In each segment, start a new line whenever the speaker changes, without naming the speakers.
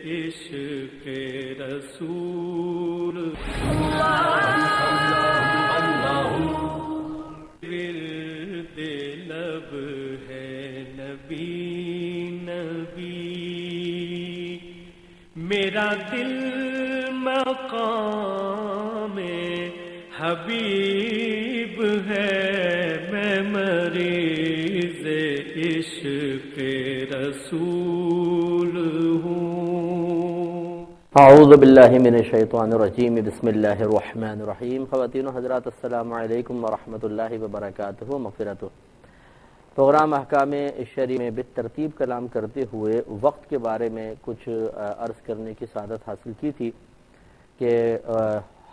عشق رسول ورد لب ہے نبی نبی، میرا دل مقام حبیب ہے، میں مریض عشق رسول ہوں۔
اعوذ باللہ من الشیطان الرجیم، بسم اللہ الرحمن الرحیم۔ خواتین و حضرات، السلام علیکم ورحمۃ اللہ وبرکاتہ مغفرتہ۔ پروگرام احکام شرعی میں بالترتیب کلام کرتے ہوئے وقت کے بارے میں کچھ عرض کرنے کی سعادت حاصل کی تھی کہ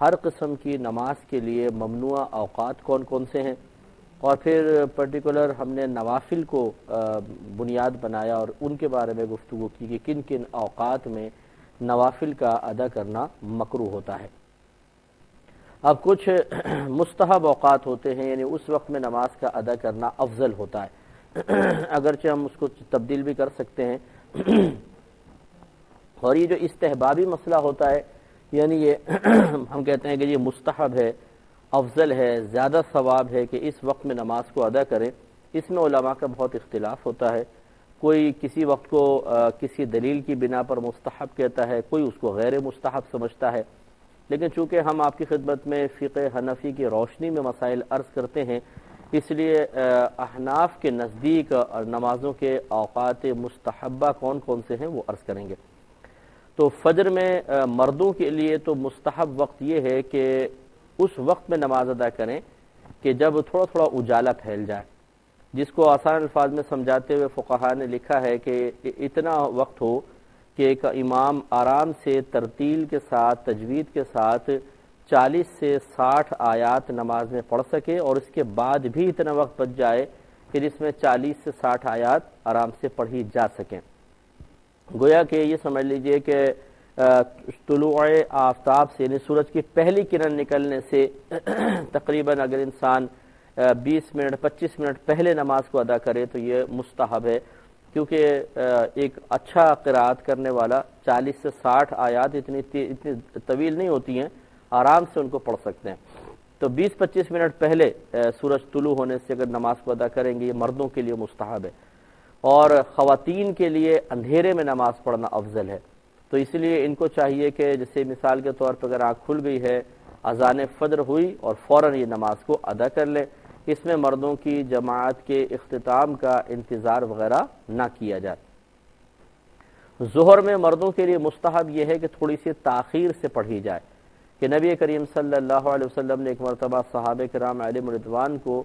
ہر قسم کی نماز کے لیے ممنوع اوقات کون کون سے ہیں، اور پھر پرٹیکولر ہم نے نوافل کو بنیاد بنایا اور ان کے بارے میں گفتگو کی کہ کن کن اوقات میں نوافل کا ادا کرنا مکروہ ہوتا ہے۔ اب کچھ مستحب اوقات ہوتے ہیں، یعنی اس وقت میں نماز کا ادا کرنا افضل ہوتا ہے، اگرچہ ہم اس کو تبدیل بھی کر سکتے ہیں۔ اور یہ جو استحبابی مسئلہ ہوتا ہے، یعنی یہ ہم کہتے ہیں کہ یہ مستحب ہے، افضل ہے، زیادہ ثواب ہے کہ اس وقت میں نماز کو ادا کریں، اس میں علماء کا بہت اختلاف ہوتا ہے۔ کوئی کسی وقت کو کسی دلیل کی بنا پر مستحب کہتا ہے، کوئی اس کو غیر مستحب سمجھتا ہے، لیکن چونکہ ہم آپ کی خدمت میں فقہ حنفی کی روشنی میں مسائل عرض کرتے ہیں، اس لیے احناف کے نزدیک نمازوں کے اوقات مستحبہ کون کون سے ہیں وہ عرض کریں گے۔ تو فجر میں مردوں کے لیے تو مستحب وقت یہ ہے کہ اس وقت میں نماز ادا کریں کہ جب تھوڑا تھوڑا اجالا پھیل جائے، جس کو آسان الفاظ میں سمجھاتے ہوئے فقہاء نے لکھا ہے کہ اتنا وقت ہو کہ ایک امام آرام سے ترتیل کے ساتھ، تجوید کے ساتھ 40 سے 60 آیات نماز میں پڑھ سکے، اور اس کے بعد بھی اتنا وقت بچ جائے کہ جس میں 40 سے 60 آیات آرام سے پڑھی جا سکیں۔ گویا کہ یہ سمجھ لیجئے کہ طلوع آفتاب سے، یعنی سورج کی پہلی کرن نکلنے سے تقریباً اگر انسان 20 منٹ 25 منٹ پہلے نماز کو ادا کرے تو یہ مستحب ہے، کیونکہ ایک اچھا قرات کرنے والا 40 سے 60 آیات اتنی طویل نہیں ہوتی ہیں، آرام سے ان کو پڑھ سکتے ہیں۔ تو 20-25 منٹ پہلے سورج طلوع ہونے سے اگر نماز کو ادا کریں گے، یہ مردوں کے لیے مستحب ہے، اور خواتین کے لیے اندھیرے میں نماز پڑھنا افضل ہے۔ تو اس لیے ان کو چاہیے کہ جیسے مثال کے طور پر اگر آنکھ کھل گئی ہے، اذان فجر ہوئی اور فوراً یہ نماز کو ادا کر لیں، اس میں مردوں کی جماعت کے اختتام کا انتظار وغیرہ نہ کیا جائے۔ ظہر میں مردوں کے لیے مستحب یہ ہے کہ تھوڑی سی تاخیر سے پڑھی جائے، کہ نبی کریم صلی اللہ علیہ وسلم نے ایک مرتبہ صحابہ کرام علیہم رضوان کو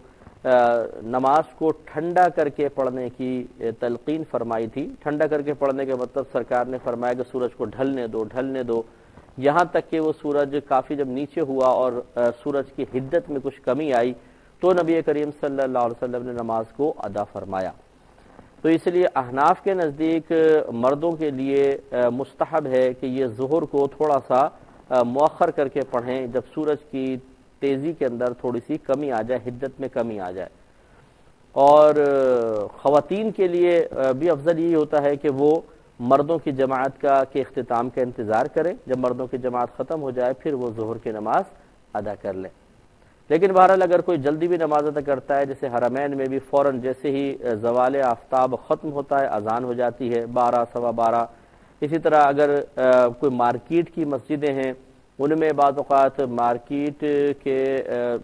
نماز کو ٹھنڈا کر کے پڑھنے کی تلقین فرمائی تھی۔ ٹھنڈا کر کے پڑھنے کے مطلب سرکار نے فرمایا کہ سورج کو ڈھلنے دو، یہاں تک کہ وہ سورج کافی جب نیچے ہوا اور سورج کی حدت میں کچھ کمی آئی تو نبی کریم صلی اللہ علیہ وسلم نے نماز کو ادا فرمایا۔ تو اس لیے احناف کے نزدیک مردوں کے لیے مستحب ہے کہ یہ ظہر کو تھوڑا سا مؤخر کر کے پڑھیں، جب سورج کی تیزی کے اندر تھوڑی سی کمی آ جائے، حدت میں کمی آ جائے۔ اور خواتین کے لیے بھی افضل یہی ہوتا ہے کہ وہ مردوں کی جماعت کے اختتام کا انتظار کریں، جب مردوں کی جماعت ختم ہو جائے پھر وہ ظہر کی نماز ادا کر لیں۔ لیکن بہرحال اگر کوئی جلدی بھی نماز ادا کرتا ہے، جیسے حرمین میں بھی فوراً جیسے ہی زوال آفتاب ختم ہوتا ہے اذان ہو جاتی ہے 12 سوا 12۔ اسی طرح اگر کوئی مارکیٹ کی مسجدیں ہیں، ان میں بعض اوقات مارکیٹ کے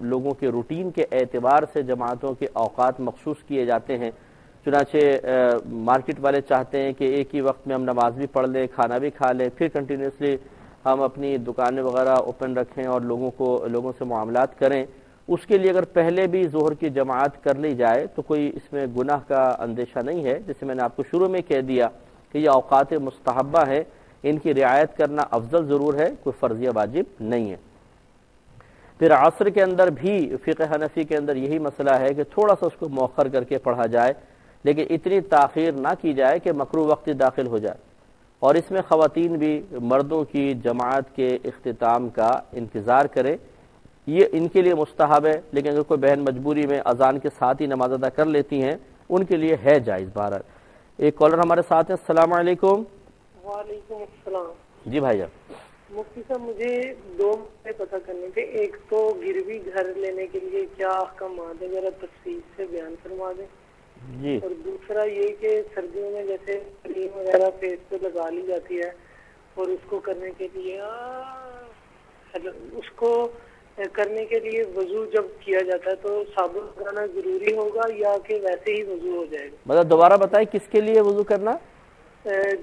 لوگوں کے روٹین کے اعتبار سے جماعتوں کے اوقات مخصوص کیے جاتے ہیں، چنانچہ مارکیٹ والے چاہتے ہیں کہ ایک ہی وقت میں ہم نماز بھی پڑھ لیں، کھانا بھی کھا لیں، پھر کنٹینیوسلی ہم اپنی دکانیں وغیرہ اوپن رکھیں اور لوگوں سے معاملات کریں۔ اس کے لیے اگر پہلے بھی ظہر کی جماعت کر لی جائے تو کوئی اس میں گناہ کا اندیشہ نہیں ہے، جیسے میں نے آپ کو شروع میں کہہ دیا کہ یہ اوقات مستحبہ ہیں، ان کی رعایت کرنا افضل ضرور ہے، کوئی فرضیہ واجب نہیں ہے۔ پھر عصر کے اندر بھی فقہ حنفی کے اندر یہی مسئلہ ہے کہ تھوڑا سا اس کو مؤخر کر کے پڑھا جائے، لیکن اتنی تاخیر نہ کی جائے کہ مکروہ وقت داخل ہو جائے، اور اس میں خواتین بھی مردوں کی جماعت کے اختتام کا انتظار کریں، یہ ان کے لیے مستحب ہے۔ لیکن اگر کوئی بہن مجبوری میں اذان کے ساتھ ہی نماز ادا کر لیتی ہیں، ان کے لیے ہے جائز۔ بہرحال ایک کالر ہمارے ساتھ ہیں، السلام علیکم۔
وعلیکم السلام.
جی بھائی جان.
مفتی صاحب مجھے 2 مسئلے پتہ کرنے تھے. ایک تو گروی گھر لینے کے لیے کیا احکامات ہیں ذرا تفصیل سے بیان فرما دیں.
جی.
اور دوسرا یہ کہ سردیوں میں جیسے کریم وغیرہ فیس پہ لگا لی جاتی ہے اور اس کو کرنے کے لیے وضو جب کیا جاتا ہے تو صابن لگانا ضروری ہوگا یا کہ ویسے ہی وضو ہو جائے گا؟
مطلب دوبارہ بتائیں کس کے لیے وضو کرنا؟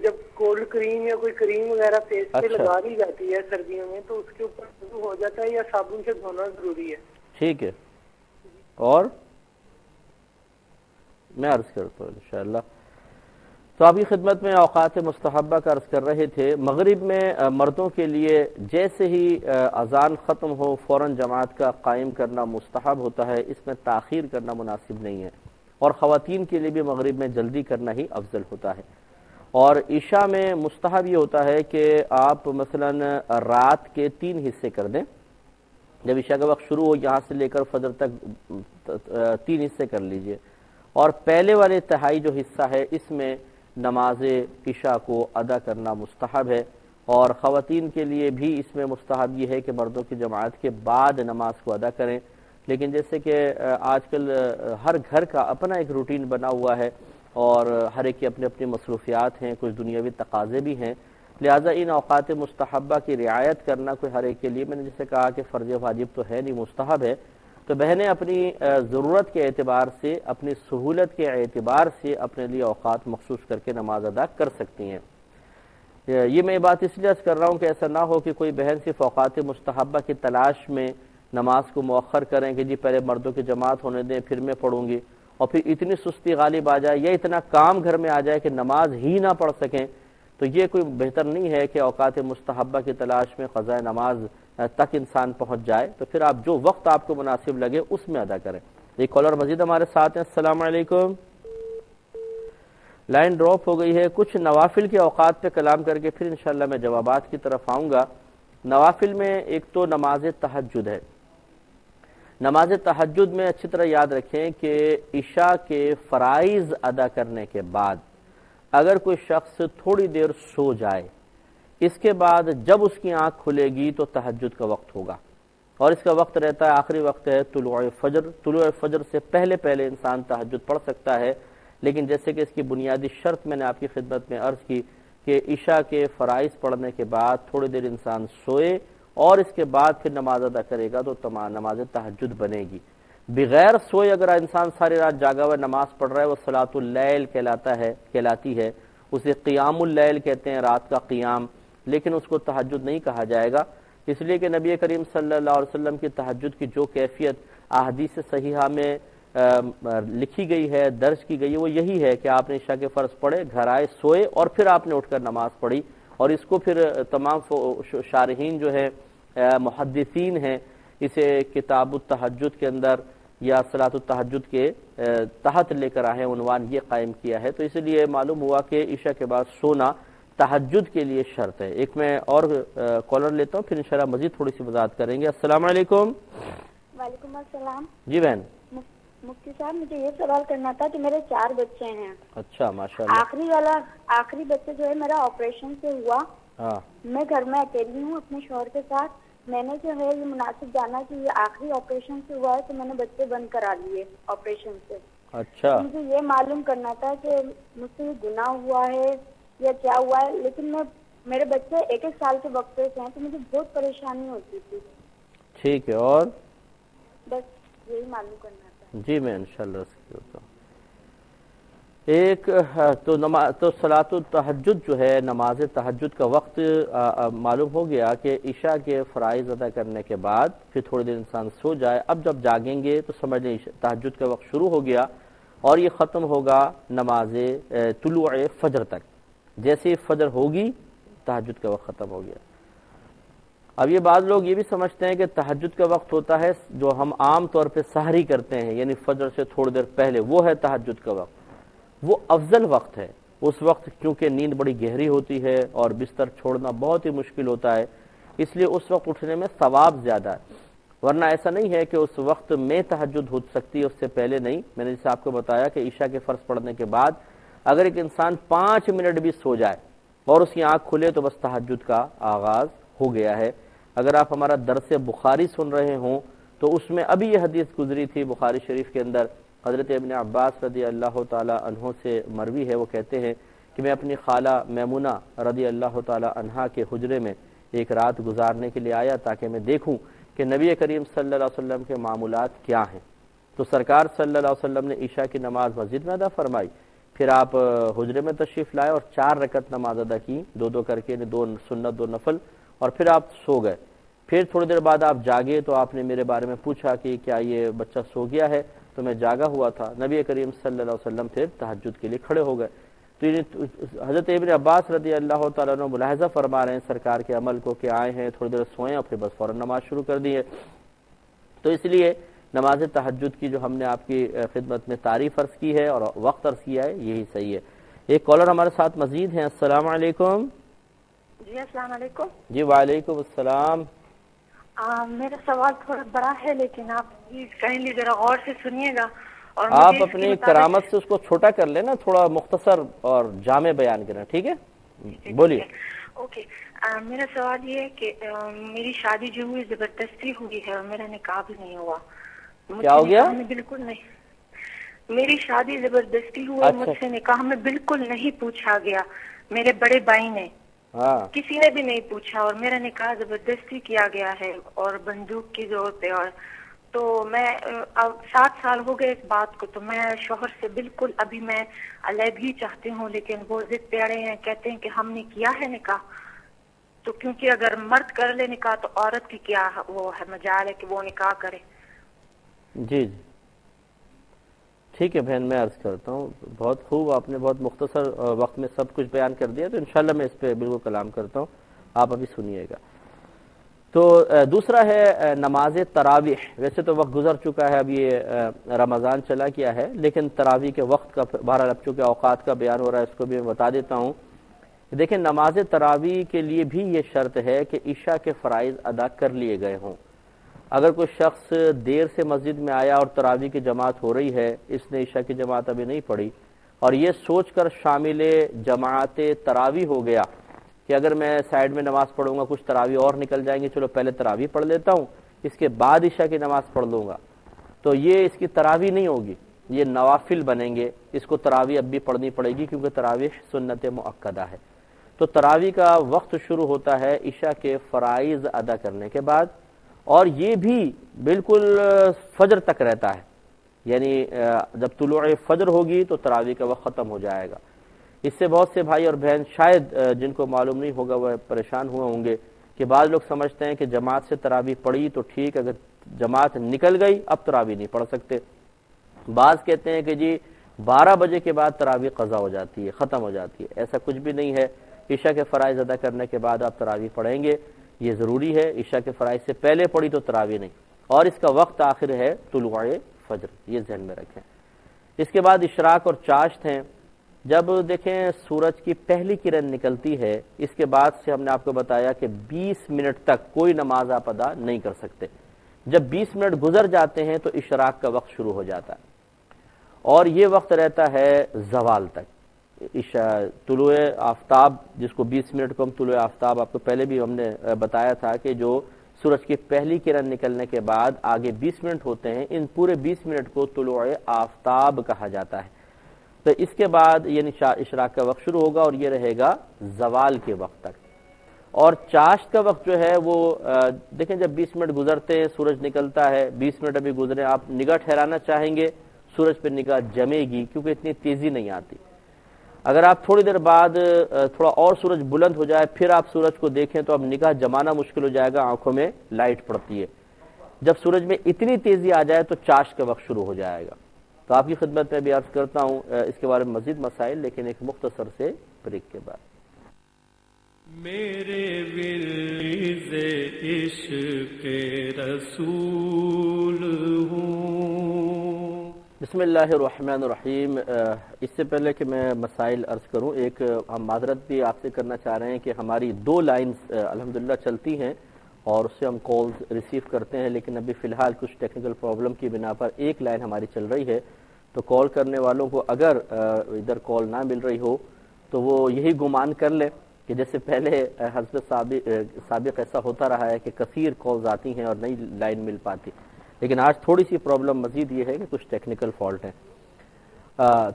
جب کولڈ کریم یا کوئی کریم وغیرہ فیس پہ
اچھا.
لگا دی جاتی ہے سردیوں میں تو اس کے اوپر وضو ہو جاتا ہے یا صابن سے دھونا ضروری ہے؟
ٹھیک ہے. اور میں عرض کرتا ہوں انشاءاللہ. تو آپ کی خدمت میں اوقات مستحبہ کا عرض کر رہے تھے. مغرب میں مردوں کے لیے جیسے ہی اذان ختم ہو فوراً جماعت کا قائم کرنا مستحب ہوتا ہے، اس میں تاخیر کرنا مناسب نہیں ہے. اور خواتین کے لیے بھی مغرب میں جلدی کرنا ہی افضل ہوتا ہے. اور عشاء میں مستحب یہ ہوتا ہے کہ آپ مثلاً رات کے 3 حصے کر دیں. جب عشاء کا وقت شروع ہو یہاں سے لے کر فجر تک 3 حصے کر لیجئے. اور پہلے والے تہائی جو حصہ ہے اس میں نماز عشاء کو ادا کرنا مستحب ہے. اور خواتین کے لیے بھی اس میں مستحب یہ ہے کہ مردوں کی جماعت کے بعد نماز کو ادا کریں. لیکن جیسے کہ آج کل ہر گھر کا اپنا ایک روٹین بنا ہوا ہے اور ہر ایک کی اپنی اپنی مصروفیات ہیں، کچھ دنیاوی تقاضے بھی ہیں، لہٰذا ان اوقات مستحبہ کی رعایت کرنا کوئی ہر ایک کے لیے، میں نے جیسے کہا کہ فرض واجب تو ہے نہیں، مستحب ہے. تو بہنیں اپنی ضرورت کے اعتبار سے، اپنی سہولت کے اعتبار سے اپنے لیے اوقات مخصوص کر کے نماز ادا کر سکتی ہیں. یہ میں بات اس لیے عرض کر رہا ہوں کہ ایسا نہ ہو کہ کوئی بہن صرف اوقات مستحبہ کی تلاش میں نماز کو مؤخر کریں کہ جی پہلے مردوں کی جماعت ہونے دیں پھر میں پڑھوں گی، اور پھر اتنی سستی غالب آ جائے یا اتنا کام گھر میں آ جائے کہ نماز ہی نہ پڑھ سکیں. تو یہ کوئی بہتر نہیں ہے کہ اوقات مستحبہ کی تلاش میں قضاء نماز تک انسان پہنچ جائے. تو پھر آپ جو وقت آپ کو مناسب لگے اس میں ادا کریں. ایک کالر مزید ہمارے ساتھ ہیں. السلام علیکم. لائن ڈراپ ہو گئی ہے. کچھ نوافل کے اوقات پہ کلام کر کے پھر انشاءاللہ میں جوابات کی طرف آؤں گا. نوافل میں ایک تو نماز تہجد ہے. نماز تہجد میں اچھی طرح یاد رکھیں کہ عشاء کے فرائض ادا کرنے کے بعد اگر کوئی شخص تھوڑی دیر سو جائے، اس کے بعد جب اس کی آنکھ کھلے گی تو تہجد کا وقت ہوگا. اور اس کا وقت رہتا ہے، آخری وقت ہے طلوع فجر. طلوع فجر سے پہلے پہلے انسان تہجد پڑھ سکتا ہے. لیکن جیسے کہ اس کی بنیادی شرط میں نے آپ کی خدمت میں عرض کی کہ عشاء کے فرائض پڑھنے کے بعد تھوڑی دیر انسان سوئے اور اس کے بعد پھر نماز ادا کرے گا تو تمام نماز تہجد بنے گی. بغیر سوئے اگر انسان ساری رات جاگا ہوا نماز پڑھ رہا ہے وہ صلاۃ اللیل کہلاتی ہے. اسے قیام اللیل کہتے ہیں، رات کا قیام، لیکن اس کو تہجد نہیں کہا جائے گا. اس لیے کہ نبی کریم صلی اللہ علیہ وسلم کی تہجد کی جو کیفیت احادیث صحیحہ میں لکھی گئی ہے، درج کی گئی ہے، وہ یہی ہے کہ آپ نے عشاء کے فرض پڑھے، گھر آئے، سوئے اور پھر آپ نے اٹھ کر نماز پڑھی. اور اس کو پھر تمام شارحین جو ہے محدثین ہیں اسے کتاب التہجد کے اندر یا صلاۃ التہجد کے تحت لے کر آئے، عنوان یہ قائم کیا ہے. تو اس لیے معلوم ہوا کہ عشاء کے بعد سونا تہجد کے لیے شرط ہے. ایک میں اور کالر لیتا ہوں پھر انشاءاللہ مزید تھوڑی سی وضاحت کریں گے. السلام علیکم.
وعلیکم السلام.
جی بہن.
مفتی صاحب مجھے یہ سوال کرنا تھا کہ میرے 4 بچے ہیں.
اچھا ماشاءاللہ.
آخری بچہ جو ہے میرا آپریشن سے ہوا. میں گھر میں اکیلی ہوں اپنے شوہر کے ساتھ. میں نے جو ہے یہ مناسب جانا کہ یہ آخری آپریشن سے ہوا ہے تو میں نے بچے بند کرا لیے آپریشن سے.
اچھا.
مجھے یہ معلوم کرنا تھا کہ مجھ سے گناہ ہوا ہے یا کیا ہوا ہے، لیکن میرے بچے 1-1 سال کے وقت سے ہیں تو مجھے بہت پریشانی ہوتی تھی.
ٹھیک ہے. اور
بس یہی معلوم کرنا تھا.
جی میں انشاءاللہ ہوتا ہوں. ایک تو صلاۃ التہجد جو ہے، نماز تہجد کا وقت معلوم ہو گیا کہ عشاء کے فرائض ادا کرنے کے بعد پھر تھوڑی دیر انسان سو جائے. اب جب جاگیں گے تو سمجھ لیں تہجد کا وقت شروع ہو گیا اور یہ ختم ہوگا نماز طلوع فجر تک. جیسے ہی فجر ہوگی تہجد کا وقت ختم ہو گیا. اب یہ بعض لوگ یہ بھی سمجھتے ہیں کہ تہجد کا وقت ہوتا ہے جو ہم عام طور پہ سحری کرتے ہیں، یعنی فجر سے تھوڑی دیر پہلے، وہ ہے تہجد کا وقت. وہ افضل وقت ہے. اس وقت کیونکہ نیند بڑی گہری ہوتی ہے اور بستر چھوڑنا بہت ہی مشکل ہوتا ہے، اس لیے اس وقت اٹھنے میں ثواب زیادہ ہے. ورنہ ایسا نہیں ہے کہ اس وقت میں تہجد ہو سکتی ہے، اس سے پہلے نہیں. میں نے جیسے آپ کو بتایا کہ عشاء کے فرض پڑھنے کے بعد اگر ایک انسان 5 منٹ بھی سو جائے اور اس کی آنکھ کھلے تو بس تہجد کا آغاز ہو گیا ہے۔ اگر آپ ہمارا درس بخاری سن رہے ہوں تو اس میں ابھی یہ حدیث گزری تھی بخاری شریف کے اندر، حضرت ابن عباس رضی اللہ تعالی عنہ سے مروی ہے، وہ کہتے ہیں کہ میں اپنی خالہ میمونہ رضی اللہ تعالی عنہا کے حجرے میں ایک رات گزارنے کے لیے آیا تاکہ میں دیکھوں کہ نبی کریم صلی اللہ علیہ وسلم کے معمولات کیا ہیں۔ تو سرکار صلی اللہ علیہ وسلم نے عشاء کی نماز مسجد میں ادا فرمائی، پھر آپ حجرے میں تشریف لائے اور 4 رکعت نماز ادا کی، 2 کر کے، 2 سنت 2 نفل، اور پھر آپ سو گئے۔ پھر تھوڑی دیر بعد آپ جاگے تو آپ نے میرے بارے میں پوچھا کہ کیا یہ بچہ سو گیا ہے؟ تو میں جاگا ہوا تھا۔ نبی کریم صلی اللہ علیہ وسلم پھر تہجد کے لیے کھڑے ہو گئے۔ تو حضرت ابن عباس رضی اللہ تعالیٰ عنہ ملاحظہ فرما رہے ہیں سرکار کے عمل کو کہ آئے ہیں، تھوڑی دیر سوئیں اور پھر بس فوراً نماز شروع کر دی ہے۔ تو اس لیے نماز تہجد کی جو ہم نے آپ کی خدمت میں تعریف عرض کی ہے اور وقت عرض کیا ہے، یہی صحیح ہے۔ ایک کالر ہمارے ساتھ مزید ہیں۔ السلام علیکم۔
جی السلام علیکم۔
جی وعلیکم السلام۔
میرا سوال تھوڑا بڑا ہے لیکن آپ کائنڈلی ذرا غور سے سنیے گا، اور
آپ اپنی کرامت سے اس کو چھوٹا کر لینا، تھوڑا مختصر اور جامع بیان کرنا، ٹھیک ہے؟ بولیے۔
اوکے، میرا سوال یہ ہے کہ میری شادی جو ہوئی زبردستی ہوئی ہے اور میرا نکاح بھی نہیں ہوا۔
کیا ہو گیا؟
بالکل نہیں، میری شادی زبردستی ہوئی، مجھ سے نکاح میں بالکل نہیں پوچھا گیا، میرے بڑے بھائی نے، کسی نے بھی نہیں پوچھا، اور میرا نکاح زبردستی کیا گیا ہے اور بندوق کی زور پہ۔ اور تو میں اب 7 سال ہو گئے اس بات کو، تو میں شوہر سے بالکل ابھی میں علیحدگی چاہتی ہوں، لیکن وہ ضد پہ اڑے ہیں، کہتے ہیں کہ ہم نے کیا ہے نکاح، تو کیونکہ اگر مرد کر لے نکاح تو عورت کی کیا وہ ہے مجال ہے کہ وہ نکاح کرے۔
جی جی ٹھیک ہے بہن، میں عرض کرتا ہوں، بہت خوب، آپ نے بہت مختصر وقت میں سب کچھ بیان کر دیا، تو انشاءاللہ میں اس پہ بالکل کلام کرتا ہوں، آپ ابھی سنیے گا۔ تو دوسرا ہے نماز تراویح۔ ویسے تو وقت گزر چکا ہے، اب یہ رمضان چلا کیا ہے، لیکن تراویح کے وقت کا بہرحال اب چونکہ اوقات کا بیان ہو رہا ہے، اس کو بھی میں بتا دیتا ہوں۔ دیکھیں نماز تراویح کے لیے بھی یہ شرط ہے کہ عشاء کے فرائض ادا کر لیے گئے ہوں۔ اگر کوئی شخص دیر سے مسجد میں آیا اور تراویح کی جماعت ہو رہی ہے، اس نے عشاء کی جماعت ابھی نہیں پڑھی، اور یہ سوچ کر شامل جماعت تراویح ہو گیا کہ اگر میں سائیڈ میں نماز پڑھوں گا کچھ تراویح اور نکل جائیں گے، چلو پہلے تراویح پڑھ لیتا ہوں، اس کے بعد عشاء کی نماز پڑھ لوں گا، تو یہ اس کی تراویح نہیں ہوگی، یہ نوافل بنیں گے، اس کو تراویح اب بھی پڑھنی پڑے گی کیونکہ تراویح سنت مؤکدہ ہے۔ تو تراویح کا وقت شروع ہوتا ہے عشاء کے فرائض ادا کرنے کے بعد، اور یہ بھی بالکل فجر تک رہتا ہے، یعنی جب طلوع فجر ہوگی تو تراویح کا وقت ختم ہو جائے گا۔ اس سے بہت سے بھائی اور بہن شاید جن کو معلوم نہیں ہوگا وہ پریشان ہوئے ہوں گے کہ بعض لوگ سمجھتے ہیں کہ جماعت سے تراویح پڑھی تو ٹھیک، اگر جماعت نکل گئی اب تراویح نہیں پڑھ سکتے۔ بعض کہتے ہیں کہ جی 12 بجے کے بعد تراویح قضا ہو جاتی ہے، ختم ہو جاتی ہے، ایسا کچھ بھی نہیں ہے۔ عشاء کے فرائض ادا کرنے کے بعد آپ تراویح پڑھیں گے، یہ ضروری ہے، عشاء کے فرائض سے پہلے پڑھی تو تراویح نہیں، اور اس کا وقت آخر ہے طلوع فجر، یہ ذہن میں رکھیں۔ اس کے بعد اشراق اور چاشت ہیں۔ جب دیکھیں سورج کی پہلی کرن نکلتی ہے، اس کے بعد سے ہم نے آپ کو بتایا کہ 20 منٹ تک کوئی نماز آپ ادا نہیں کر سکتے۔ جب 20 منٹ گزر جاتے ہیں تو اشراق کا وقت شروع ہو جاتا ہے، اور یہ وقت رہتا ہے زوال تک۔ طلوع آفتاب، جس کو 20 منٹ کو ہم طلوع آفتاب، آپ کو پہلے بھی ہم نے بتایا تھا کہ جو سورج کی پہلی کرن نکلنے کے بعد آگے 20 منٹ ہوتے ہیں، ان پورے 20 منٹ کو طلوع آفتاب کہا جاتا ہے۔ تو اس کے بعد یعنی اشراق کا وقت شروع ہوگا اور یہ رہے گا زوال کے وقت تک۔ اور چاشت کا وقت جو ہے وہ دیکھیں جب 20 منٹ گزرتے ہیں سورج نکلتا ہے، 20 منٹ ابھی گزرے، آپ نگاہ ٹھہرانا چاہیں گے، سورج پہ نگاہ جمے گی کیونکہ اتنی تیزی نہیں آتی۔ اگر آپ تھوڑی دیر بعد تھوڑا اور سورج بلند ہو جائے پھر آپ سورج کو دیکھیں تو اب نگاہ جمانا مشکل ہو جائے گا، آنکھوں میں لائٹ پڑتی ہے۔ جب سورج میں اتنی تیزی آ جائے تو چاشت کا وقت شروع ہو جائے گا۔ تو آپ کی خدمت میں بھی عرض کرتا ہوں اس کے بارے میں مزید مسائل، لیکن ایک مختصر سے بریک کے بعد۔
میرے ورد عشق رسول ہوں۔
بسم اللہ الرحمن الرحیم۔ اس سے پہلے کہ میں مسائل عرض کروں، ایک ہم معذرت بھی آپ سے کرنا چاہ رہے ہیں کہ ہماری 2 لائنز الحمدللہ چلتی ہیں اور اس سے ہم کالز ریسیو کرتے ہیں، لیکن ابھی فی الحال کچھ ٹیکنیکل پرابلم کی بنا پر ایک لائن ہماری چل رہی ہے۔ تو کال کرنے والوں کو اگر ادھر کال نہ مل رہی ہو تو وہ یہی گمان کر لیں کہ جیسے پہلے حسب سابق ایسا ہوتا رہا ہے کہ کثیر کالز آتی ہیں اور نئی لائن مل پاتی، لیکن آج تھوڑی سی پرابلم مزید یہ ہے کہ کچھ ٹیکنیکل فالٹ ہیں۔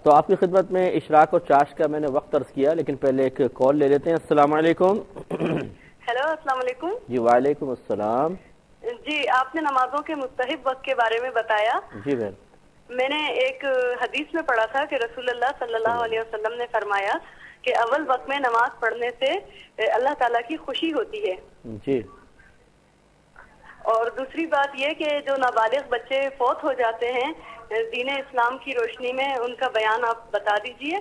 تو آپ کی خدمت میں اشراق اور چاشت کا میں نے وقت عرض کیا، لیکن پہلے ایک کال لے لیتے ہیں۔ السلام علیکم۔
ہیلو، السلام علیکم۔
جی وعلیکم السلام۔
جی، آپ نے نمازوں کے مستحب وقت کے بارے میں بتایا۔
جی بہن،
میں نے ایک حدیث میں پڑھا تھا کہ رسول اللہ صلی اللہ علیہ وسلم نے فرمایا کہ اول وقت میں نماز پڑھنے سے اللہ تعالیٰ کی خوشی ہوتی ہے۔
جی،
اور دوسری بات یہ کہ جو نابالغ بچے فوت ہو جاتے ہیں، دین اسلام کی روشنی میں ان کا بیان آپ بتا دیجئے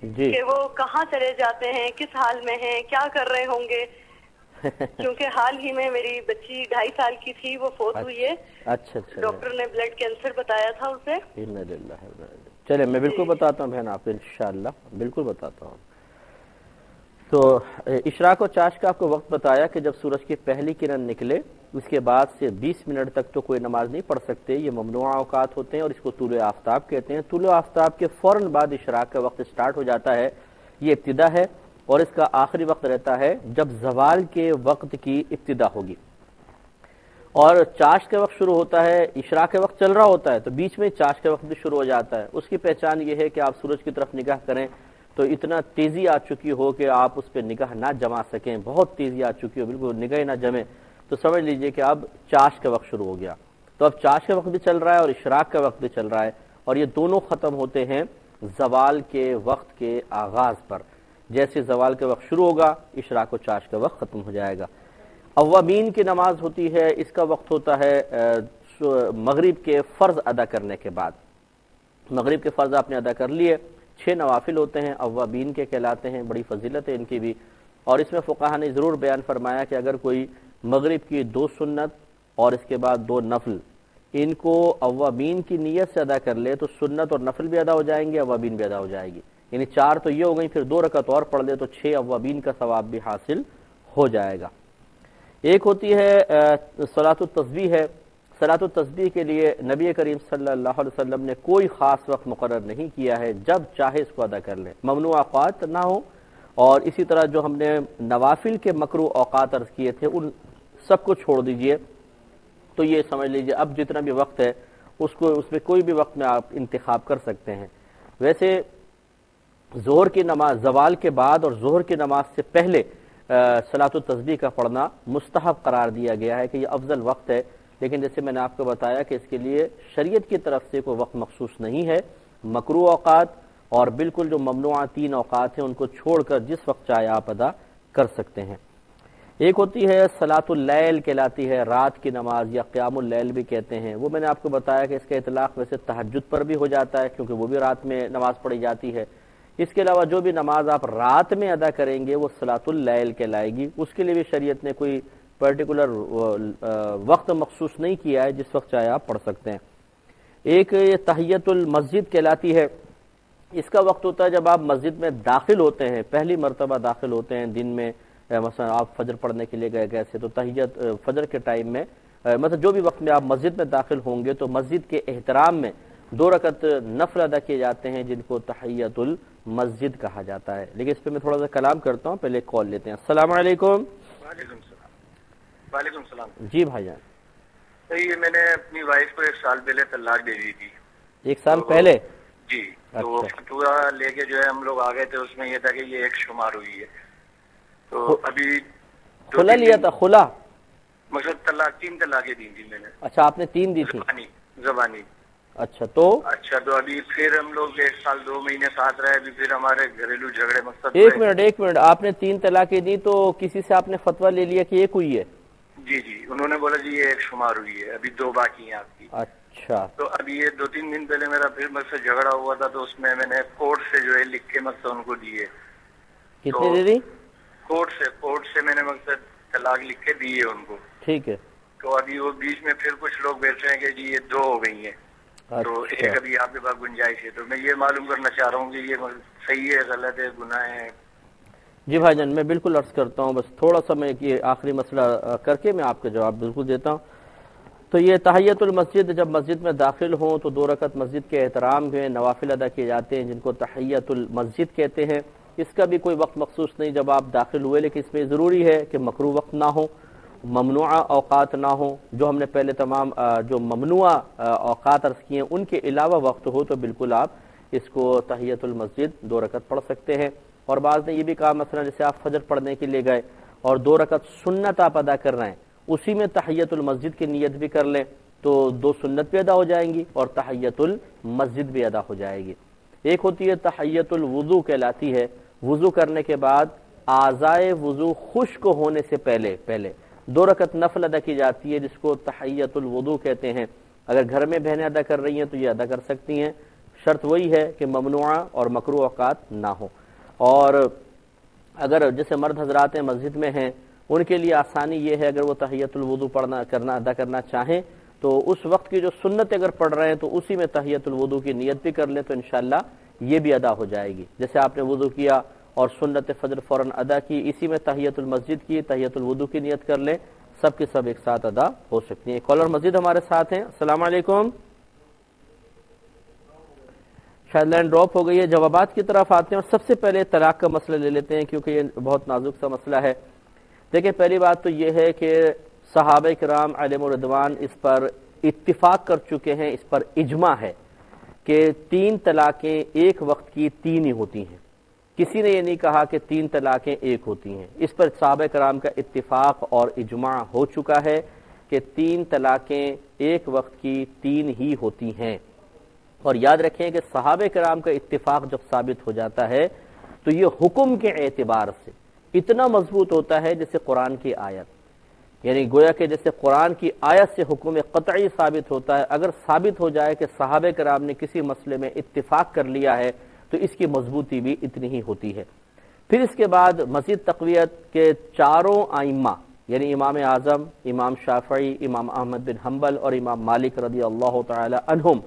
جی،
کہ وہ کہاں چلے جاتے ہیں، کس حال میں ہیں، کیا کر رہے ہوں گے، کیونکہ حال ہی میں میری بچی 2.5 سال کی تھی، وہ فوت ہوئی ہے۔
اچھا اچھا،
ڈاکٹر نے بلڈ کینسر بتایا تھا اسے۔
چلے میں بالکل بتاتا ہوں بہن آپ کو، انشاءاللہ بالکل بتاتا ہوں۔ تو اشراق و چاشت کا آپ کو وقت بتایا کہ جب سورج کی پہلی کرن نکلے اس کے بعد سے 20 منٹ تک تو کوئی نماز نہیں پڑھ سکتے، یہ ممنوع اوقات ہوتے ہیں اور اس کو طلوع آفتاب کہتے ہیں۔ طلوع آفتاب کے فوراً بعد اشراق کا وقت سٹارٹ ہو جاتا ہے، یہ ابتدا ہے، اور اس کا آخری وقت رہتا ہے جب زوال کے وقت کی ابتدا ہوگی۔ اور چاشت کا وقت شروع ہوتا ہے، اشراق کا وقت چل رہا ہوتا ہے تو بیچ میں چاشت کا وقت بھی شروع ہو جاتا ہے۔ اس کی پہچان یہ ہے کہ آپ سورج کی طرف نگاہ کریں تو اتنا تیزی آ چکی ہو کہ آپ اس پہ نگاہ نہ جما سکیں، بہت تیزی آ چکی ہو، بالکل نگاہ نہ جمے، تو سمجھ لیجئے کہ اب چاشت کا وقت شروع ہو گیا۔ تو اب چاشت کا وقت بھی چل رہا ہے اور اشراق کا وقت بھی چل رہا ہے، اور یہ دونوں ختم ہوتے ہیں زوال کے وقت کے آغاز پر۔ جیسے زوال کا وقت شروع ہوگا اشراق و چاشت کا وقت ختم ہو جائے گا۔ اوابین کی نماز ہوتی ہے، اس کا وقت ہوتا ہے مغرب کے فرض ادا کرنے کے بعد۔ مغرب کے فرض آپ نے ادا کر لیے، 6 نوافل ہوتے ہیں، اوابین کے کہلاتے ہیں، بڑی فضیلت ہے ان کی بھی۔ اور اس میں فقہاء نے ضرور بیان فرمایا کہ اگر کوئی مغرب کی 2 سنت اور اس کے بعد 2 نفل ان کو اوابین کی نیت سے ادا کر لے تو سنت اور نفل بھی ادا ہو جائیں گے، اوابین بھی ادا ہو جائے گی، یعنی 4 تو یہ ہو گئی، پھر 2 رکعت اور پڑھ لے تو 6 اوابین کا ثواب بھی حاصل ہو جائے گا۔ ایک ہوتی ہے صلاۃ التسبیح ہے۔ صلاۃ التسبیح کے لیے نبی کریم صلی اللہ علیہ وسلم نے کوئی خاص وقت مقرر نہیں کیا ہے، جب چاہے اس کو ادا کر لیں، ممنوع اوقات نہ ہو۔ اور اسی طرح جو ہم نے نوافل کے مکروہ اوقات عرض کیے تھے ان سب کو چھوڑ دیجئے، تو یہ سمجھ لیجئے اب جتنا بھی وقت ہے اس میں کوئی بھی وقت میں آپ انتخاب کر سکتے ہیں۔ ویسے ظہر کی نماز زوال کے بعد اور ظہر کی نماز سے پہلے صلاۃ التسبیح کا پڑھنا مستحب قرار دیا گیا ہے کہ یہ افضل وقت ہے، لیکن جیسے میں نے آپ کو بتایا کہ اس کے لیے شریعت کی طرف سے کوئی وقت مخصوص نہیں ہے۔ مکروہ اوقات اور بالکل جو ممنوع 3 اوقات ہیں ان کو چھوڑ کر جس وقت چاہے آپ ادا کر سکتے ہیں۔ ایک ہوتی ہے صلاۃ اللیل کہلاتی ہے، رات کی نماز یا قیام اللیل بھی کہتے ہیں، وہ میں نے آپ کو بتایا کہ اس کا اطلاق ویسے تہجد پر بھی ہو جاتا ہے کیونکہ وہ بھی رات میں نماز پڑھی جاتی ہے۔ اس کے علاوہ جو بھی نماز آپ رات میں ادا کریں گے وہ صلاۃ اللیل کہلائے گی، اس کے لیے بھی شریعت نے کوئی پرٹیکولر وقت مخصوص نہیں کیا ہے، جس وقت چاہے آپ پڑھ سکتے ہیں۔ ایک یہ تحیت المسجد کہلاتی ہے، اس کا وقت ہوتا ہے جب آپ مسجد میں داخل ہوتے ہیں، پہلی مرتبہ داخل ہوتے ہیں دن میں، مثلا آپ فجر پڑھنے کے لیے گئے کیسے تو تحیت فجر کے ٹائم میں مطلب جو بھی وقت میں آپ مسجد میں داخل ہوں گے تو مسجد کے احترام میں 2 رکعت نفل ادا کیے جاتے ہیں جن کو تحیت المسجد کہا جاتا ہے۔ لیکن اس پہ میں تھوڑا سا کلام کرتا ہوں، پہلے کال لیتے ہیں۔ السلام علیکم۔
وعلیکم السلام۔
جی بھائی جان،
یہ میں نے اپنی وائف کو 1 سال پہلے طلاق دے دی تھی۔
1 سال پہلے؟
جی، تو فتویٰ لے کے جو ہے ہم لوگ آ گئے تھے، اس میں یہ تھا کہ یہ 1 شمار ہوئی ہے، تو ابھی
کھلا لیا تھا؟ کھلا
مطلب طلاق 3 طلاقیں دی تھی میں نے۔
اچھا، آپ نے 3 دی تھی
زبانی؟
اچھا، تو
ابھی پھر ہم لوگ 1 سال 2 مہینے ساتھ رہے، ابھی پھر ہمارے گھریلو جھگڑے مقصد۔
ایک منٹ، آپ نے 3 طلاقیں دی تو کسی سے آپ نے فتویٰ لے لیا کہ 1 ہوئی ہے؟
جی، انہوں نے بولا جی یہ 1 شمار ہوئی ہے، ابھی 2 باقی ہیں آپ کی۔
اچھا،
تو ابھی یہ 2-3 دن پہلے میرا پھر مجھ سے جھگڑا ہوا تھا، تو اس میں نے کورٹ سے جو ہے لکھ کے مقصد ان کو دیے۔
کتنے دے دی؟
کورٹ سے میں نے مقصد طلاق لکھ کے دیے ان کو۔
ٹھیک ہے،
تو ابھی وہ بیچ میں پھر کچھ لوگ بیٹھ رہے ہیں کہ جی یہ 2 ہو گئی ہیں، تو ایک ابھی آپ کے پاس گنجائش ہے، تو میں یہ معلوم کرنا چاہ رہا ہوں کہ یہ صحیح ہے، غلط ہے، گناہ ہے؟
جی بھائی جان، میں بالکل عرض کرتا ہوں، بس تھوڑا سا میں یہ آخری مسئلہ کر کے میں آپ کا جواب بالکل دیتا ہوں۔ تو یہ تحیت المسجد، جب مسجد میں داخل ہوں تو 2 رکعت مسجد کے احترام میں نوافل ادا کیے جاتے ہیں جن کو تحیت المسجد کہتے ہیں۔ اس کا بھی کوئی وقت مخصوص نہیں جب آپ داخل ہوئے، لیکن اس میں ضروری ہے کہ مکروہ وقت نہ ہو، ممنوعہ اوقات نہ ہوں، جو ہم نے پہلے تمام جو ممنوع اوقات عرض کیے ہیں ان کے علاوہ وقت ہو تو بالکل آپ اس کو تحیۃ المسجد 2 رکعت پڑھ سکتے ہیں۔ اور بعض نے یہ بھی کہا مثلا جیسے آپ فجر پڑھنے کے لیے گئے اور 2 رکعت سنت آپ ادا کر رہے ہیں، اسی میں تحیۃ المسجد کی نیت بھی کر لیں تو 2 سنت بھی ادا ہو جائیں گی اور تحیۃ المسجد بھی ادا ہو جائے گی۔ ایک ہوتی ہے تحیۃ الوضو کہلاتی ہے، وضو کرنے کے بعد اعضائے وضو خشک ہونے سے پہلے 2 رکعت نفل ادا کی جاتی ہے جس کو تحیۃ الوضو کہتے ہیں۔ اگر گھر میں بہنیں ادا کر رہی ہیں تو یہ ادا کر سکتی ہیں، شرط وہی ہے کہ ممنوعہ اور مکروہ اوقات نہ ہو۔ اور اگر جیسے مرد حضرات مسجد میں ہیں ان کے لیے آسانی یہ ہے، اگر وہ تحیۃ الوضو ادا کرنا چاہیں تو اس وقت کی جو سنت اگر پڑھ رہے ہیں تو اسی میں تحیۃ الوضو کی نیت بھی کر لیں تو انشاءاللہ یہ بھی ادا ہو جائے گی۔ جیسے آپ نے وضو کیا اور سنت فجر فوراً ادا کی، اسی میں تحیۃ المسجد کی، تحیۃ الوضو کی نیت کر لیں، سب کے سب ایک ساتھ ادا ہو سکتی ہیں۔ کالر مسجد ہمارے ساتھ ہیں، السلام علیکم۔ شاید لائن ڈراپ ہو گئی ہے، جوابات کی طرف آتے ہیں اور سب سے پہلے طلاق کا مسئلہ لے لیتے ہیں کیونکہ یہ بہت نازک سا مسئلہ ہے۔ دیکھیں پہلی بات تو یہ ہے کہ صحابہ کرام علیہم الرضوان اس پر اتفاق کر چکے ہیں، اس پر اجماع ہے کہ 3 طلاقیں ایک وقت کی 3 ہی ہوتی ہیں، کسی نے یہ نہیں کہا کہ 3 طلاقیں ایک ہوتی ہیں۔ اس پر صحابہ کرام کا اتفاق اور اجماع ہو چکا ہے کہ 3 طلاقیں ایک وقت کی 3 ہی ہوتی ہیں۔ اور یاد رکھیں کہ صحابہ کرام کا اتفاق جب ثابت ہو جاتا ہے تو یہ حکم کے اعتبار سے اتنا مضبوط ہوتا ہے جیسے قرآن کی آیت، یعنی گویا کہ جیسے قرآن کی آیت سے حکم قطعی ثابت ہوتا ہے۔ اگر ثابت ہو جائے کہ صحابہ کرام نے کسی مسئلے میں اتفاق کر لیا ہے تو اس کی مضبوطی بھی اتنی ہی ہوتی ہے۔ پھر اس کے بعد مزید تقویت کے 4 ائمہ یعنی امام اعظم، امام شافعی، امام احمد بن حنبل اور امام مالک رضی اللہ تعالی عنہم،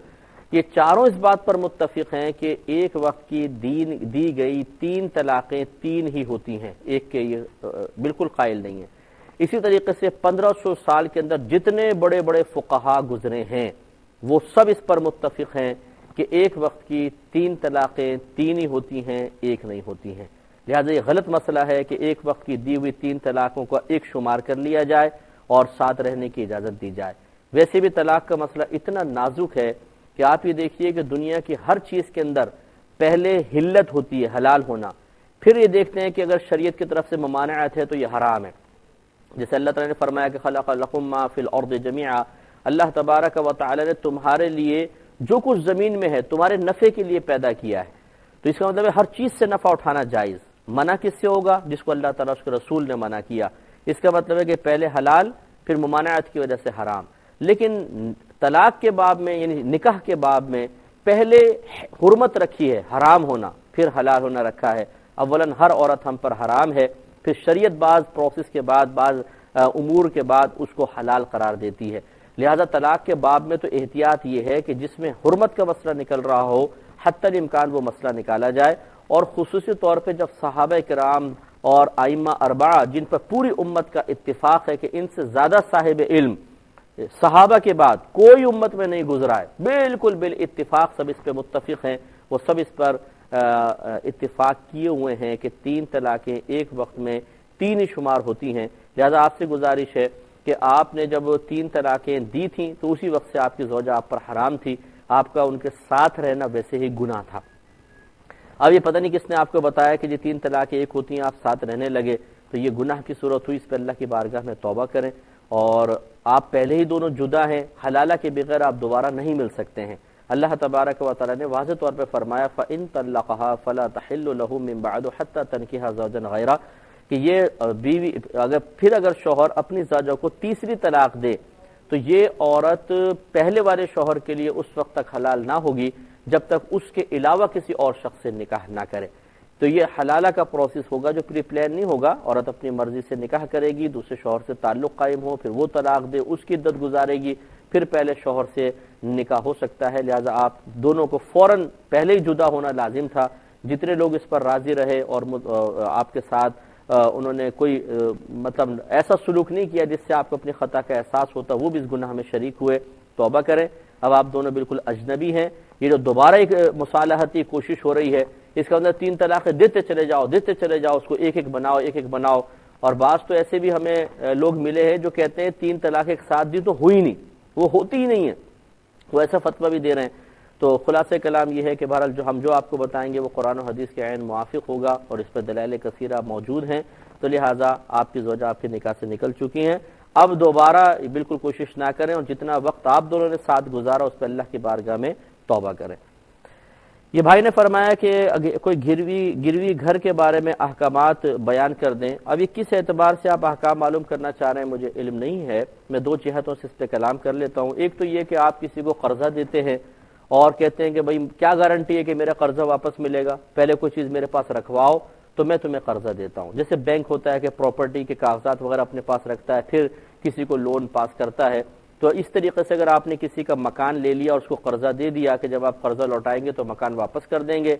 یہ 4 اس بات پر متفق ہیں کہ ایک وقت کی دی گئی 3 طلاقیں 3 ہی ہوتی ہیں، ایک کے یہ بالکل قائل نہیں ہیں۔ اسی طریقے سے 1500 سال کے اندر جتنے بڑے بڑے فقہا گزرے ہیں وہ سب اس پر متفق ہیں کہ ایک وقت کی 3 طلاقیں 3 ہی ہوتی ہیں، ایک نہیں ہوتی ہیں۔ لہذا یہ غلط مسئلہ ہے کہ ایک وقت کی دی ہوئی 3 طلاقوں کا ایک شمار کر لیا جائے اور ساتھ رہنے کی اجازت دی جائے۔ ویسے بھی طلاق کا مسئلہ اتنا نازک ہے کہ آپ یہ دیکھیے کہ دنیا کی ہر چیز کے اندر پہلے حلت ہوتی ہے، حلال ہونا، پھر یہ دیکھتے ہیں کہ اگر شریعت کی طرف سے ممانعت ہے تو یہ حرام ہے۔ جیسے اللہ تعالیٰ نے فرمایا کہ خلق لکم ما فی الارض جميعا، اللہ تبارک و تعالی نے تمہارے لیے جو کچھ زمین میں ہے تمہارے نفع کے لیے پیدا کیا ہے۔ تو اس کا مطلب ہے ہر چیز سے نفع اٹھانا جائز۔ منع کس سے ہوگا؟ جس کو اللہ تعالیٰ اس کے رسول نے منع کیا۔ اس کا مطلب ہے کہ پہلے حلال پھر ممانعت کی وجہ سے حرام۔ لیکن طلاق کے باب میں یعنی نکاح کے باب میں پہلے حرمت رکھی ہے، حرام ہونا، پھر حلال ہونا رکھا ہے۔ اولاً ہر عورت ہم پر حرام ہے، پھر شریعت بعض پروسیس کے بعد بعض امور کے بعد اس کو حلال قرار دیتی ہے۔ لہذا طلاق کے باب میں تو احتیاط یہ ہے کہ جس میں حرمت کا مسئلہ نکل رہا ہو حتی الامکان وہ مسئلہ نکالا جائے۔ اور خصوصی طور پہ جب صحابہ کرام اور ائمہ 4 جن پر پوری امت کا اتفاق ہے کہ ان سے زیادہ صاحب علم صحابہ کے بعد کوئی امت میں نہیں گزرا ہے، بالکل بالاتفاق سب اس پہ متفق ہیں، وہ سب اس پر اتفاق کیے ہوئے ہیں کہ 3 طلاقیں ایک وقت میں 3 ہی شمار ہوتی ہیں۔ لہذا آپ سے گزارش ہے کہ آپ نے جب 3 طلاقیں دی تھیں تو اسی وقت سے آپ کی زوجہ آپ پر حرام تھی، آپ کا ان کے ساتھ رہنا ویسے ہی گناہ تھا۔ اب یہ پتہ نہیں کس نے آپ کو بتایا کہ یہ 3 طلاقیں ایک ہوتی ہیں، آپ ساتھ رہنے لگے تو یہ گناہ کی صورت ہوئی، اس پہ اللہ کی بارگاہ میں توبہ کریں۔ اور آپ پہلے ہی دونوں جدا ہیں، حلالہ کے بغیر آپ دوبارہ نہیں مل سکتے ہیں۔ اللہ تبارک و تعالی نے واضح طور پہ فرمایا فَإِن طَلَّقَهَا فَلَا تَحِلُّ لَهُ مِن بَعْدُ حَتَّى تَنكِحَ زَوْجًا غَيْرَهُ، کہ یہ بیوی اگر شوہر اپنی زوجہ کو تیسری طلاق دے تو یہ عورت پہلے والے شوہر کے لیے اس وقت تک حلال نہ ہوگی جب تک اس کے علاوہ کسی اور شخص سے نکاح نہ کرے۔ تو یہ حلالہ کا پروسیس ہوگا جو پری پلان نہیں ہوگا، عورت اپنی مرضی سے نکاح کرے گی، دوسرے شوہر سے تعلق قائم ہو، پھر وہ طلاق دے، اس کی عدت گزارے گی، پھر پہلے شوہر سے نکاح ہو سکتا ہے۔ لہذا آپ دونوں کو فوراً پہلے ہی جدا ہونا لازم تھا۔ جتنے لوگ اس پر راضی رہے اور آپ کے ساتھ انہوں نے کوئی مطلب ایسا سلوک نہیں کیا جس سے آپ کو اپنی خطا کا احساس ہوتا، وہ بھی اس گناہ میں شریک ہوئے، توبہ کریں۔ اب آپ دونوں بالکل اجنبی ہیں، یہ جو دوبارہ ایک مصالحتی کوشش ہو رہی ہے اس کا مطلب 3 طلاقیں دیتے چلے جاؤ, اس کو ایک ایک بناؤ. اور بعض تو ایسے بھی ہمیں لوگ ملے ہیں جو کہتے ہیں 3 طلاق ایک ساتھ دی تو ہوئی نہیں, وہ ہوتی ہی نہیں ہے, وہ ایسا فتویٰ بھی دے رہے ہیں. تو خلاصہ کلام یہ ہے کہ بہرحال جو آپ کو بتائیں گے وہ قرآن و حدیث کے عین موافق ہوگا, اور اس پر دلائل کثیرہ موجود ہیں. تو لہٰذا آپ کی زوجہ آپ کے نکاح سے نکل چکی ہیں, اب دوبارہ بالکل کوشش نہ کریں, اور جتنا وقت آپ دونوں نے ساتھ گزارا اس پہ اللہ کی بارگاہ میں توبہ کریں. یہ بھائی نے فرمایا کہ کوئی گروی گھر کے بارے میں احکامات بیان کر دیں. اب یہ کس اعتبار سے آپ احکام معلوم کرنا چاہ رہے ہیں مجھے علم نہیں ہے, میں 2 جہتوں سے اس پہ کلام کر لیتا ہوں. ایک تو یہ کہ آپ کسی کو قرضہ دیتے ہیں اور کہتے ہیں کہ بھائی کیا گارنٹی ہے کہ میرا قرضہ واپس ملے گا, پہلے کوئی چیز میرے پاس رکھواؤ تو میں تمہیں قرضہ دیتا ہوں. جیسے بینک ہوتا ہے کہ پراپرٹی کے کاغذات وغیرہ اپنے پاس رکھتا ہے, پھر کسی کو لون پاس کرتا ہے. تو اس طریقے سے اگر آپ نے کسی کا مکان لے لیا اور اس کو قرضہ دے دیا کہ جب آپ قرضہ لوٹائیں گے تو مکان واپس کر دیں گے,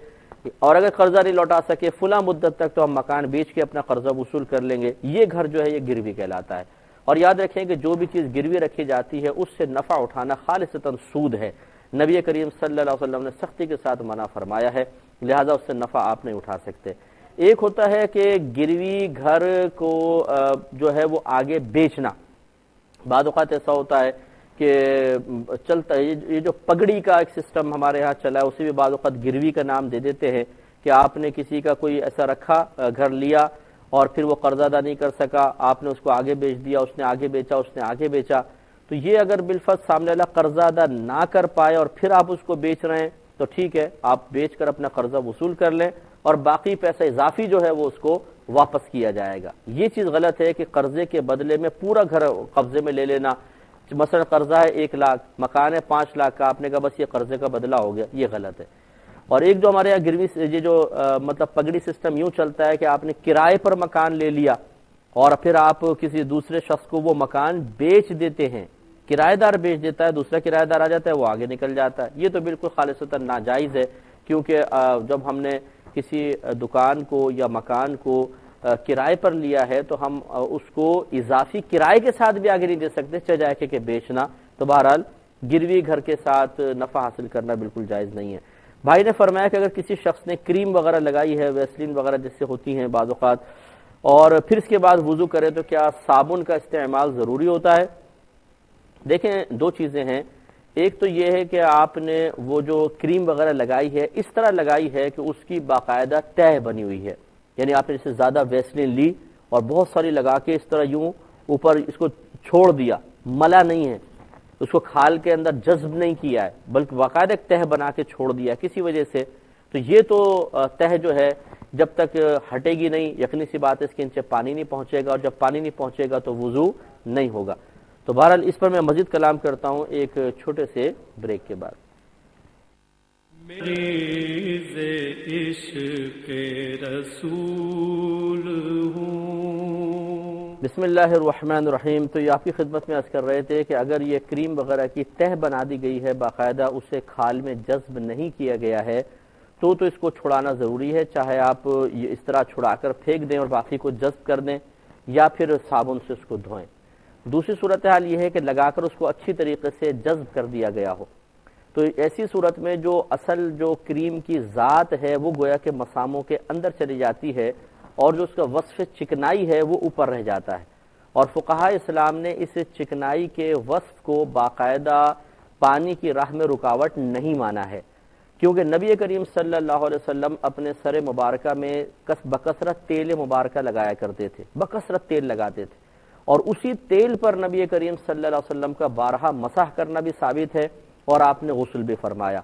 اور اگر قرضہ نہیں لوٹا سکے فلاں مدت تک تو ہم مکان بیچ کے اپنا قرضہ وصول کر لیں گے, یہ گھر جو ہے یہ گروی کہلاتا ہے. اور یاد رکھیں کہ جو بھی چیز گروی رکھی جاتی ہے اس سے نفع اٹھانا خالصتاً سود ہے. نبی کریم صلی اللہ علیہ وسلم نے سختی کے ساتھ منع فرمایا ہے, لہذا اس سے نفع آپ نہیں اٹھا سکتے. ایک ہوتا ہے کہ گروی گھر کو جو ہے وہ آگے بیچنا. بعض اوقات ایسا ہوتا ہے کہ چلتا ہے یہ جو پگڑی کا ایک سسٹم ہمارے ہاں چلا ہے, اسے بھی بعض اوقات گروی کا نام دے دیتے ہیں کہ آپ نے کسی کا کوئی ایسا رکھا گھر لیا اور پھر وہ قرض ادا نہیں کر سکا, آپ نے اس کو آگے بیچ دیا, اس نے آگے بیچا. تو یہ اگر بالفرض سامنے والا قرضہ ادا نہ کر پائے اور پھر آپ اس کو بیچ رہے ہیں تو ٹھیک ہے, آپ بیچ کر اپنا قرضہ وصول کر لیں اور باقی پیسہ اضافی جو ہے وہ اس کو واپس کیا جائے گا. یہ چیز غلط ہے کہ قرضے کے بدلے میں پورا گھر قبضے میں لے لینا. مثلا قرضہ ہے 1 لاکھ, مکان ہے 5 لاکھ کا, آپ نے کہا بس یہ قرضے کا بدلہ ہو گیا, یہ غلط ہے. اور ایک جو ہمارے یہاں گروی یہ جو مطلب پگڑی سسٹم یوں چلتا ہے کہ آپ نے کرائے پر مکان لے لیا اور پھر آپ کسی دوسرے شخص کو وہ مکان بیچ دیتے ہیں, کرایہ دار بیچ دیتا ہے, دوسرا کرایہ دار آ جاتا ہے, وہ آگے نکل جاتا ہے. یہ تو بالکل خالصتاً ناجائز ہے, کیونکہ جب ہم نے کسی دکان کو یا مکان کو کرائے پر لیا ہے تو ہم اس کو اضافی کرائے کے ساتھ بھی آگے نہیں دے سکتے, چہ جائے کہ بیچنا. تو بہرحال گروی گھر کے ساتھ نفع حاصل کرنا بالکل جائز نہیں ہے. بھائی نے فرمایا کہ اگر کسی شخص نے کریم وغیرہ لگائی ہے, ویسلین وغیرہ جس سے ہوتی ہیں بعض اوقات, اور پھر اس کے بعد وضو کرے تو کیا صابن کا استعمال ضروری ہوتا ہے؟ دیکھیں 2 چیزیں ہیں. ایک تو یہ ہے کہ آپ نے وہ جو کریم وغیرہ لگائی ہے اس طرح لگائی ہے کہ اس کی باقاعدہ تہ بنی ہوئی ہے, یعنی آپ نے اس سے زیادہ ویسلین لی اور بہت ساری لگا کے اس طرح یوں اوپر اس کو چھوڑ دیا, ملا نہیں ہے, اس کو کھال کے اندر جذب نہیں کیا ہے بلکہ باقاعدہ ایک تہ بنا کے چھوڑ دیا کسی وجہ سے, تو یہ تو تہ جو ہے جب تک ہٹے گی نہیں, یقینی سی بات ہے اس کے نیچے پانی نہیں پہنچے گا, اور جب پانی نہیں پہنچے گا تو وضو نہیں ہوگا. تو بہرحال اس پر میں مزید کلام کرتا ہوں ایک چھوٹے سے بریک کے بعد.
مریض عشق رسول ہوں.
بسم اللہ الرحمن الرحیم. تو یہ آپ کی خدمت میں عرض کر رہے تھے کہ اگر یہ کریم وغیرہ کی تہ بنا دی گئی ہے, باقاعدہ اسے کھال میں جذب نہیں کیا گیا ہے, تو اس کو چھڑانا ضروری ہے, چاہے آپ یہ اس طرح چھڑا کر پھینک دیں اور باقی کو جذب کر دیں یا پھر صابن سے اس کو دھوئیں. دوسری صورتحال یہ ہے کہ لگا کر اس کو اچھی طریقے سے جذب کر دیا گیا ہو, تو ایسی صورت میں جو اصل جو کریم کی ذات ہے وہ گویا کہ مساموں کے اندر چلی جاتی ہے اور جو اس کا وصف چکنائی ہے وہ اوپر رہ جاتا ہے. اور فقہاء اسلام نے اس چکنائی کے وصف کو باقاعدہ پانی کی راہ میں رکاوٹ نہیں مانا ہے, کیونکہ نبی کریم صلی اللہ علیہ وسلم اپنے سر مبارکہ میں بکثرت تیل مبارکہ لگایا کرتے تھے, بکثرت تیل لگاتے تھے, اور اسی تیل پر نبی کریم صلی اللہ علیہ وسلم کا بارہا مسح کرنا بھی ثابت ہے اور آپ نے غسل بھی فرمایا.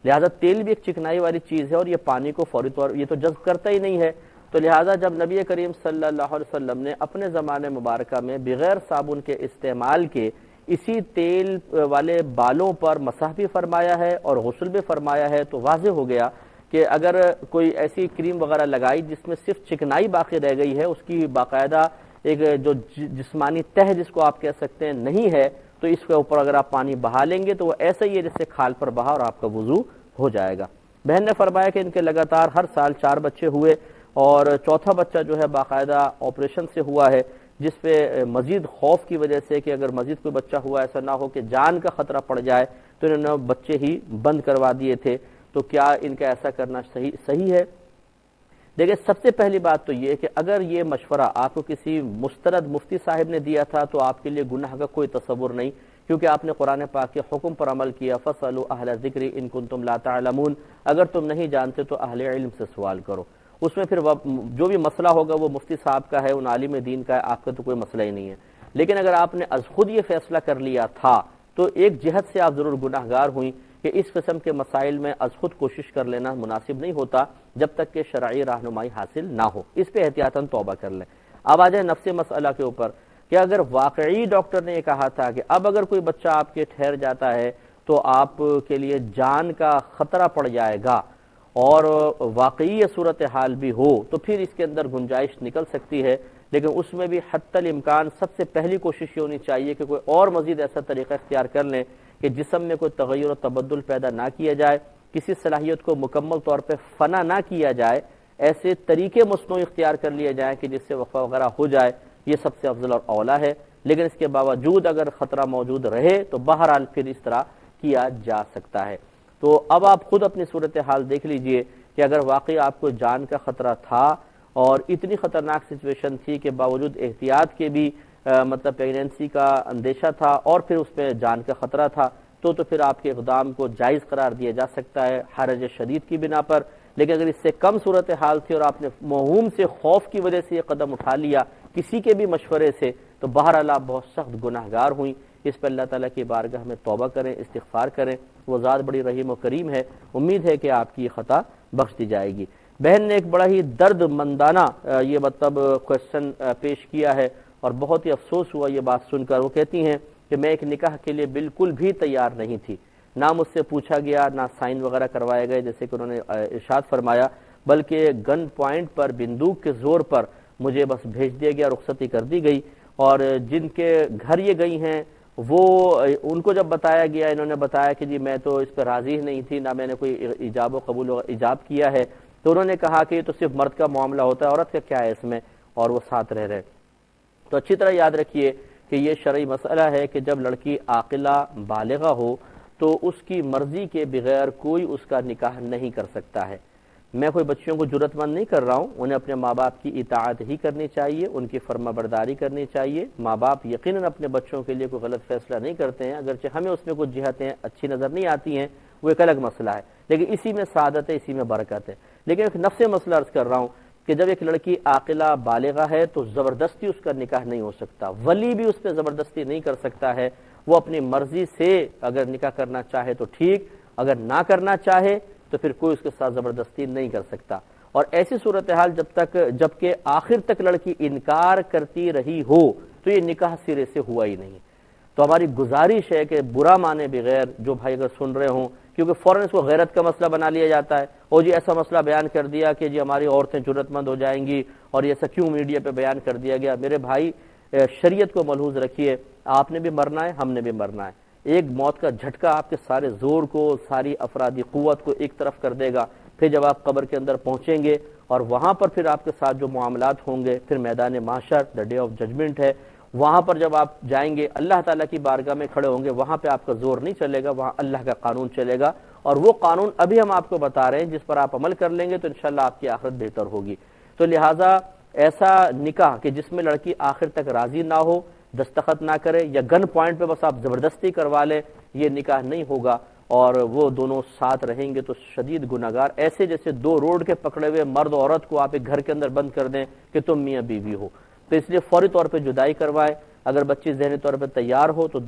لہذا تیل بھی ایک چکنائی والی چیز ہے اور یہ پانی کو فوری طور یہ تو جذب کرتا ہی نہیں ہے, تو لہذا جب نبی کریم صلی اللہ علیہ وسلم نے اپنے زمانے مبارکہ میں بغیر صابن کے استعمال کے اسی تیل والے بالوں پر مسح بھی فرمایا ہے اور غسل بھی فرمایا ہے, تو واضح ہو گیا کہ اگر کوئی ایسی کریم وغیرہ لگائی جس میں صرف چکنائی باقی رہ گئی ہے, اس کی باقاعدہ ایک جو جسمانی تہ جس کو آپ کہہ سکتے ہیں نہیں ہے, تو اس کے اوپر اگر آپ پانی بہا لیں گے تو وہ ایسا ہی ہے جیسے کھال پر بہا اور آپ کا وضو ہو جائے گا. بہن نے فرمایا کہ ان کے لگاتار ہر سال 4 بچے ہوئے اور چوتھا بچہ جو ہے باقاعدہ آپریشن سے ہوا ہے, جس پہ مزید خوف کی وجہ سے کہ اگر مزید کوئی بچہ ہوا ایسا نہ ہو کہ جان کا خطرہ پڑ جائے, تو انہوں نے بچے ہی بند کروا دیے تھے. تو کیا ان کا ایسا کرنا صحیح ہے؟ دیکھیں سب سے پہلی بات تو یہ کہ اگر یہ مشورہ آپ کو کسی مستند مفتی صاحب نے دیا تھا تو آپ کے لیے گناہ کا کوئی تصور نہیں، کیونکہ آپ نے قرآن پاک کے حکم پر عمل کیا، فَاسْأَلُوا أَهْلَ الذِّكْرِ إِن كُنتُمْ لَا تَعْلَمُونَ، اگر تم نہیں جانتے تو اہل علم سے سوال کرو۔ اس میں پھر جو بھی مسئلہ ہوگا وہ مفتی صاحب کا ہے، ان عالم دین کا ہے، آپ کا تو کوئی مسئلہ ہی نہیں ہے۔ لیکن اگر آپ نے از خود یہ فیصلہ کر لیا تھا تو ایک جہت سے آپ ضرور گناہ گار ہوئیں کہ اس قسم کے مسائل میں از خود کوشش کر لینا مناسب نہیں ہوتا جب تک کہ شرعی رہنمائی حاصل نہ ہو، اس پہ احتیاطاً توبہ کر لیں۔ اب آ جائیں نفس مسئلہ کے اوپر کہ اگر واقعی ڈاکٹر نے یہ کہا تھا کہ اب اگر کوئی بچہ آپ کے ٹھہر جاتا ہے تو آپ کے لیے جان کا خطرہ پڑ جائے گا اور واقعی یہ صورتحال بھی ہو تو پھر اس کے اندر گنجائش نکل سکتی ہے، لیکن اس میں بھی حتی الامکان سب سے پہلی کوشش یہ ہونی چاہیے کہ کوئی اور مزید ایسا طریقہ اختیار کر لیں کہ جسم میں کوئی تغیر و تبدل پیدا نہ کیا جائے، کسی صلاحیت کو مکمل طور پہ فنا نہ کیا جائے، ایسے طریقے مصنوعی اختیار کر لیے جائیں کہ جس سے وقفہ وغیرہ ہو جائے، یہ سب سے افضل اور اولا ہے۔ لیکن اس کے باوجود اگر خطرہ موجود رہے تو بہرحال پھر اس طرح کیا جا سکتا ہے۔ تو اب آپ خود اپنی صورتحال دیکھ لیجئے کہ اگر واقعی آپ کو جان کا خطرہ تھا اور اتنی خطرناک سچویشن تھی کہ باوجود احتیاط کے بھی مطلب پریگنینسی کا اندیشہ تھا اور پھر اس پہ جان کا خطرہ تھا تو پھر آپ کے اقدام کو جائز قرار دیا جا سکتا ہے حرج شدید کی بنا پر۔ لیکن اگر اس سے کم صورتحال تھی اور آپ نے موہوم سے خوف کی وجہ سے یہ قدم اٹھا لیا کسی کے بھی مشورے سے تو بہرحال آپ بہت سخت گناہ گار ہوئیں۔ اس پر اللہ تعالیٰ کی بارگاہ میں توبہ کریں، استغفار کریں، وہ ذات بڑی رحیم و کریم ہے، امید ہے کہ آپ کی یہ خطا بخش دی جائے گی۔ بہن نے ایک بڑا ہی درد مندانہ یہ مطلب کوشچن پیش کیا ہے اور بہت ہی افسوس ہوا یہ بات سن کر۔ وہ کہتی ہیں کہ میں ایک نکاح کے لیے بالکل بھی تیار نہیں تھی، نہ مجھ سے پوچھا گیا، نہ سائن وغیرہ کروائے گئے جیسے کہ انہوں نے ارشاد فرمایا، بلکہ گن پوائنٹ پر بندوق کے زور پر مجھے بس بھیج دیا گیا، رخصتی کر دی گئی، اور جن کے گھر یہ گئی ہیں وہ ان کو جب بتایا گیا انہوں نے بتایا کہ جی میں تو اس پہ راضی نہیں تھی، نہ میں نے کوئی ایجاب و قبول و ایجاب کیا ہے، تو انہوں نے کہا کہ یہ تو صرف مرد کا معاملہ ہوتا ہے، عورت کا کیا ہے اس میں، اور وہ ساتھ رہ رہے۔ تو اچھی طرح یاد رکھیے کہ یہ شرعی مسئلہ ہے کہ جب لڑکی عاقلہ بالغہ ہو تو اس کی مرضی کے بغیر کوئی اس کا نکاح نہیں کر سکتا ہے۔ میں کوئی بچیوں کو جرأت مند نہیں کر رہا ہوں، انہیں اپنے ماں باپ کی اطاعت ہی کرنی چاہیے، ان کی فرما برداری کرنی چاہیے۔ ماں باپ یقیناً اپنے بچوں کے لیے کوئی غلط فیصلہ نہیں کرتے ہیں، اگرچہ ہمیں اس میں کچھ جہتیں اچھی نظر نہیں آتی ہیں، وہ ایک الگ مسئلہ ہے، لیکن اسی میں سعادت ہے، اسی میں برکت ہے۔ لیکن ایک نفس مسئلہ عرض کر رہا ہوں کہ جب ایک لڑکی عاقلہ بالغہ ہے تو زبردستی اس کا نکاح نہیں ہو سکتا، ولی بھی اس پہ زبردستی نہیں کر سکتا ہے، وہ اپنی مرضی سے اگر نکاح کرنا چاہے تو ٹھیک، اگر نہ کرنا چاہے تو پھر کوئی اس کے ساتھ زبردستی نہیں کر سکتا۔ اور ایسی صورتحال جبکہ آخر تک لڑکی انکار کرتی رہی ہو تو یہ نکاح سرے سے ہوا ہی نہیں۔ تو ہماری گزارش ہے کہ برا مانے بغیر جو بھائی اگر سن رہے ہوں، کیونکہ فوراً اس کو غیرت کا مسئلہ بنا لیا جاتا ہے، اور جی ایسا مسئلہ بیان کر دیا کہ جی ہماری عورتیں جرأت مند ہو جائیں گی، اور یہ ایسا کیوں میڈیا پہ بیان کر دیا گیا۔ میرے بھائی شریعت کو ملحوظ رکھیے، آپ نے بھی مرنا ہے، ہم نے بھی مرنا ہے۔ ایک موت کا جھٹکا آپ کے سارے زور کو، ساری افرادی قوت کو ایک طرف کر دے گا، پھر جب آپ قبر کے اندر پہنچیں گے اور وہاں پر پھر آپ کے ساتھ جو معاملات ہوں گے، پھر میدان محشر دا ڈے آف ججمنٹ ہے، وہاں پر جب آپ جائیں گے اللہ تعالیٰ کی بارگاہ میں کھڑے ہوں گے، وہاں پہ آپ کا زور نہیں چلے گا، وہاں اللہ کا قانون چلے گا، اور وہ قانون ابھی ہم آپ کو بتا رہے ہیں جس پر آپ عمل کر لیں گے تو انشاءاللہ آپ کی آخرت بہتر ہوگی۔ تو لہٰذا ایسا نکاح کہ جس میں لڑکی آخر تک راضی نہ ہو، دستخط نہ کرے، یا گن پوائنٹ پہ بس آپ زبردستی کروا لیں، یہ نکاح نہیں ہوگا، اور وہ دونوں ساتھ رہیں گے تو شدید گناہگار، ایسے جیسے دو روڈ کے پکڑے ہوئے مرد عورت کو آپ ایک گھر کے اندر بند کر دیں کہ تم میاں بیوی ہو۔ تو اس لیے فوری طور پہ جدائی کروائیں، اگر بچی ذہنی طور پہ تیار ہو تو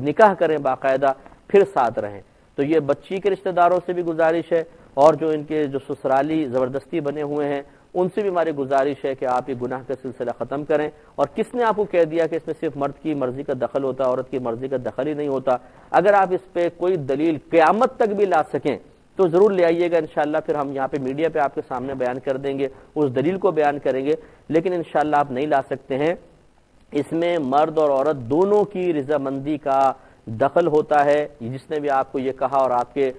نکاح کریں باقاعدہ، پھر ساتھ رہیں۔ تو یہ بچی کے رشتہ داروں سے بھی گزارش ہے، اور جو ان کے جو سسرالی زبردستی بنے ہوئے ہیں ان سے بھی ہماری گزارش ہے کہ آپ یہ گناہ کا سلسلہ ختم کریں۔ اور کس نے آپ کو کہہ دیا کہ اس میں صرف مرد کی مرضی کا دخل ہوتا ہے، عورت کی مرضی کا دخل ہی نہیں ہوتا؟ اگر آپ اس پہ کوئی دلیل قیامت تک بھی لا سکیں تو ضرور لے آئیے گا، انشاءاللہ پھر ہم یہاں پہ میڈیا پہ آپ کے سامنے بیان کر دیں گے، اس دلیل کو بیان کریں گے۔ لیکن انشاءاللہ آپ نہیں لا سکتے ہیں، اس میں مرد اور عورت دونوں کی رضامندی کا دخل ہوتا ہے۔ جس نے بھی آپ کو یہ کہا اور آپ کے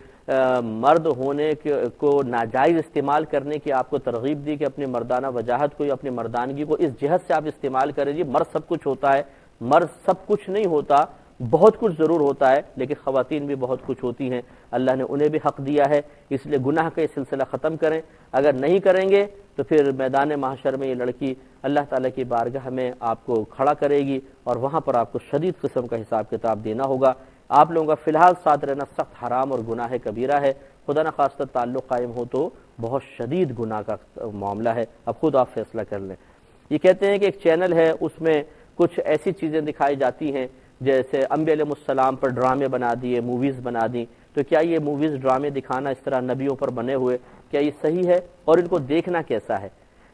مرد ہونے کو ناجائز استعمال کرنے کی آپ کو ترغیب دی کہ اپنی مردانہ وجاہت کو یا اپنی مردانگی کو اس جہت سے آپ استعمال کریں، جی مرد سب کچھ ہوتا ہے، مرد سب کچھ نہیں ہوتا، بہت کچھ ضرور ہوتا ہے، لیکن خواتین بھی بہت کچھ ہوتی ہیں، اللہ نے انہیں بھی حق دیا ہے، اس لیے گناہ کا یہ سلسلہ ختم کریں۔ اگر نہیں کریں گے تو پھر میدان محشر میں یہ لڑکی اللہ تعالیٰ کی بارگاہ میں آپ کو کھڑا کرے گی اور وہاں پر آپ کو شدید قسم کا حساب کتاب دینا ہوگا۔ آپ لوگوں کا فی الحال ساتھ رہنا سخت حرام اور گناہ کبیرہ ہے، خدا نخواستہ تعلق قائم ہو تو بہت شدید گناہ کا معاملہ ہے، اب خود آپ فیصلہ کر لیں۔ یہ کہتے ہیں کہ ایک چینل ہے، اس میں کچھ ایسی چیزیں دکھائی جاتی ہیں جیسے انبیاء علیہ السلام پر ڈرامے بنا دیے، موویز بنا دی، تو کیا یہ موویز ڈرامے دکھانا اس طرح نبیوں پر بنے ہوئے کیا یہ صحیح ہے اور ان کو دیکھنا کیسا ہے؟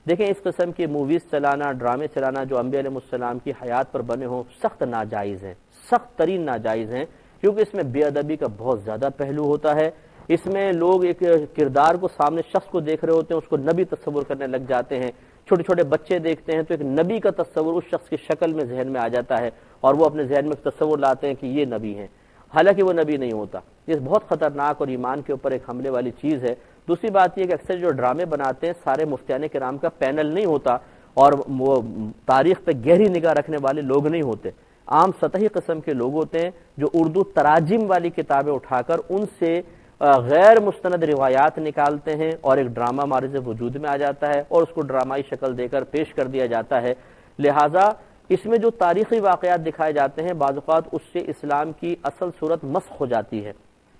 دیکھیں اس قسم کی موویز چلانا، ڈرامے چلانا جو انبیاء علیہ السلام کی حیات پر بنے ہوں سخت ناجائز ہیں، سخت ترین ناجائز ہیں، کیونکہ اس میں بے ادبی کا بہت زیادہ پہلو ہوتا ہے۔ اس میں لوگ ایک کردار کو سامنے شخص کو دیکھ رہے ہوتے ہیں، اس کو نبی تصور کرنے لگ جاتے ہیں، چھوٹے چھوٹے بچے دیکھتے ہیں تو ایک نبی کا تصور اس شخص کی شکل میں ذہن میں آ جاتا ہے اور وہ اپنے ذہن میں تصور لاتے ہیں کہ یہ نبی ہیں، حالانکہ وہ نبی نہیں ہوتا۔ یہ بہت خطرناک اور ایمان کے اوپر ایک حملے والی چیز ہے۔ دوسری بات یہ کہ اکثر جو ڈرامے بناتے ہیں سارے مفتیان کرام کا پینل نہیں ہوتا اور وہ تاریخ پہ گہری نگاہ رکھنے والے لوگ نہیں ہوتے، عام سطحی قسم کے لوگ ہوتے ہیں جو اردو تراجم والی کتابیں اٹھا کر ان سے غیر مستند روایات نکالتے ہیں اور ایک ڈرامہ معرض وجود میں آ جاتا ہے اور اس کو ڈرامائی شکل دے کر پیش کر دیا جاتا ہے۔ لہٰذا اس میں جو تاریخی واقعات دکھائے جاتے ہیں بعض اوقات اس سے اسلام کی اصل صورت مسخ ہو جاتی ہے۔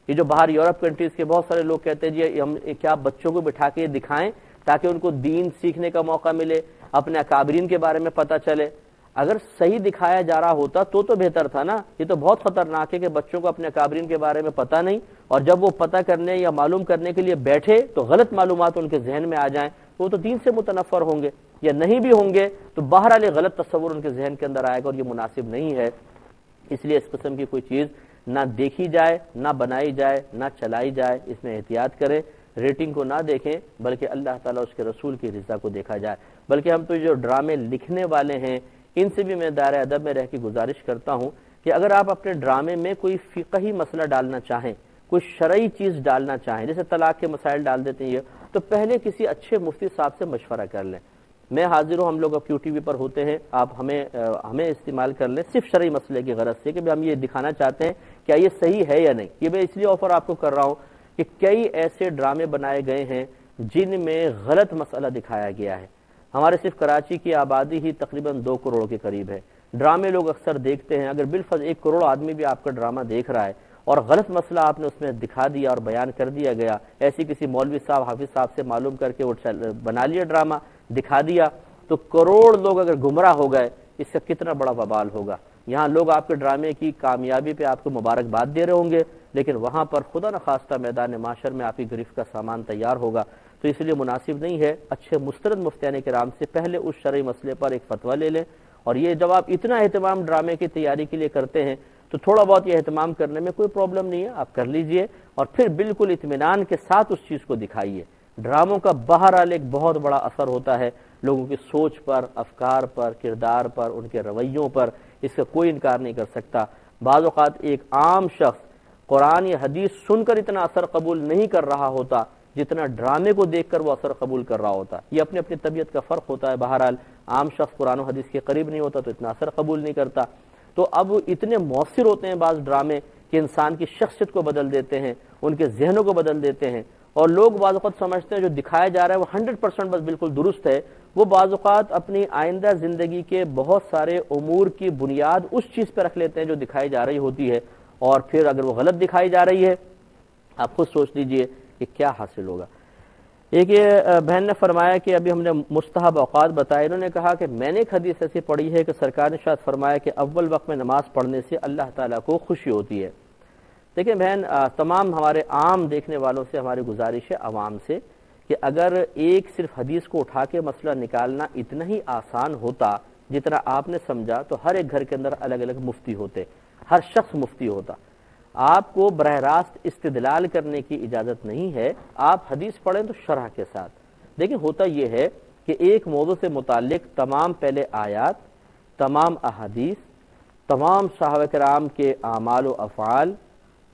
یہ جو باہر یورپ کنٹریز کے بہت سارے لوگ کہتے ہیں جی ہم کیا بچوں کو بٹھا کے دکھائیں تاکہ ان کو دین سیکھنے کا موقع ملے، اپنے اکابرین کے بارے میں پتہ چلے۔ اگر صحیح دکھایا جا رہا ہوتا تو بہتر تھا نا۔ یہ تو بہت خطرناک ہے کہ بچوں کو اپنے اکابرین کے بارے میں پتہ نہیں اور جب وہ پتہ کرنے یا معلوم کرنے کے لیے بیٹھے تو غلط معلومات ان کے ذہن میں آ جائیں تو وہ تو دین سے متنفر ہوں گے، یا نہیں بھی ہوں گے تو بہرحال غلط تصور ان کے ذہن کے اندر آئے گا اور یہ مناسب نہیں ہے۔ اس لیے اس قسم کی کوئی چیز نہ دیکھی جائے، نہ بنائی جائے، نہ چلائی جائے، اس میں احتیاط کریں۔ ریٹنگ کو نہ دیکھیں بلکہ اللہ تعالیٰ اس کے رسول کی رضا کو دیکھا جائے۔ بلکہ ہم تو جو ڈرامے لکھنے والے ہیں ان سے بھی میں دائرہ ادب میں رہ کے گزارش کرتا ہوں کہ اگر آپ اپنے ڈرامے میں کوئی فقہی مسئلہ ڈالنا چاہیں، کوئی شرعی چیز ڈالنا چاہیں، جیسے طلاق کے مسائل ڈال دیتے ہیں تو پہلے کسی اچھے مفتی صاحب سے مشورہ کر لیں۔ میں حاضر ہوں، ہم لوگ اب کیو ٹی وی پر ہوتے ہیں، آپ ہمیں استعمال کر لیں صرف شرعی مسئلے کی غرض سے کہ ہم یہ دکھانا چاہتے ہیں کیا یہ صحیح ہے یا نہیں۔ یہ میں اس لیے آفر آپ کو کر رہا ہوں کہ کئی ایسے ڈرامے بنائے گئے ہیں جن میں غلط مسئلہ دکھایا گیا ہے۔ ہمارے صرف کراچی کی آبادی ہی تقریباً 2 کروڑ کے قریب ہے۔ ڈرامے لوگ اکثر دیکھتے ہیں، اگر بالفرض 1 کروڑ آدمی بھی آپ کا ڈرامہ دیکھ رہا ہے اور غلط مسئلہ آپ نے اس میں دکھا دیا اور بیان کر دیا گیا، ایسی کسی مولوی صاحب حافظ صاحب سے معلوم کر کے وہ بنا لیا ڈرامہ، دکھا دیا، تو کروڑ لوگ اگر گمراہ ہو گئے اس کا کتنا بڑا وبال ہوگا۔ یہاں لوگ آپ کے ڈرامے کی کامیابی پہ آپ کو مبارکباد دے رہے ہوں گے لیکن وہاں پر خدا نخواستہ میدان معاشر میں آپ کی گرفت کا سامان تیار ہوگا۔ تو اس لیے مناسب نہیں ہے، اچھے مستند مفتیان کرام سے پہلے اس شرعی مسئلے پر ایک فتویٰ لے لیں۔ اور یہ جب آپ اتنا اہتمام ڈرامے کی تیاری کے لیے کرتے ہیں تو تھوڑا بہت یہ اہتمام کرنے میں کوئی پرابلم نہیں ہے، آپ کر لیجئے اور پھر بالکل اطمینان کے ساتھ اس چیز کو دکھائیے۔ ڈراموں کا بہرحال ایک بہت بڑا اثر ہوتا ہے لوگوں کی سوچ پر، افکار پر، کردار پر، ان کے رویوں پر، اس کا کوئی انکار نہیں کر سکتا۔ بعض اوقات ایک عام شخص قرآن یا حدیث سن کر اتنا اثر قبول نہیں کر رہا ہوتا جتنا ڈرامے کو دیکھ کر وہ اثر قبول کر رہا ہوتا۔ یہ اپنی اپنی طبیعت کا فرق ہوتا ہے۔ بہرحال عام شخص قرآن و حدیث کے قریب نہیں ہوتا تو اتنا اثر قبول نہیں کرتا۔ تو اب اتنے مؤثر ہوتے ہیں بعض ڈرامے کہ انسان کی شخصیت کو بدل دیتے ہیں، ان کے ذہنوں کو بدل دیتے ہیں، اور لوگ بعض اوقات سمجھتے ہیں جو دکھایا جا رہا ہے وہ 100% بس بالکل درست ہے۔ وہ بعض اوقات اپنی آئندہ زندگی کے بہت سارے امور کی بنیاد اس چیز پہ رکھ لیتے ہیں جو دکھائی جا رہی ہوتی ہے، اور پھر اگر وہ غلط دکھائی جا رہی ہے آپ خود سوچ لیجئے کہ کیا حاصل ہوگا۔ ایک یہ بہن نے فرمایا کہ ابھی ہم نے مستحب اوقات بتائے، انہوں نے کہا کہ میں نے ایک حدیث ایسی پڑھی ہے کہ سرکار نے شاید فرمایا کہ اول وقت میں نماز پڑھنے سے اللہ تعالیٰ کو خوشی ہوتی ہے۔ دیکھیں بہن، تمام ہمارے عام دیکھنے والوں سے ہماری گزارش ہے، عوام سے، کہ اگر ایک صرف حدیث کو اٹھا کے مسئلہ نکالنا اتنا ہی آسان ہوتا جتنا آپ نے سمجھا تو ہر ایک گھر کے اندر الگ الگ مفتی ہوتے، ہر شخص مفتی ہوتا۔ آپ کو براہ راست استدلال کرنے کی اجازت نہیں ہے، آپ حدیث پڑھیں تو شرح کے ساتھ۔ دیکھیں ہوتا یہ ہے کہ ایک موضوع سے متعلق تمام پہلے آیات، تمام احادیث، تمام صحابہ کرام کے اعمال و افعال،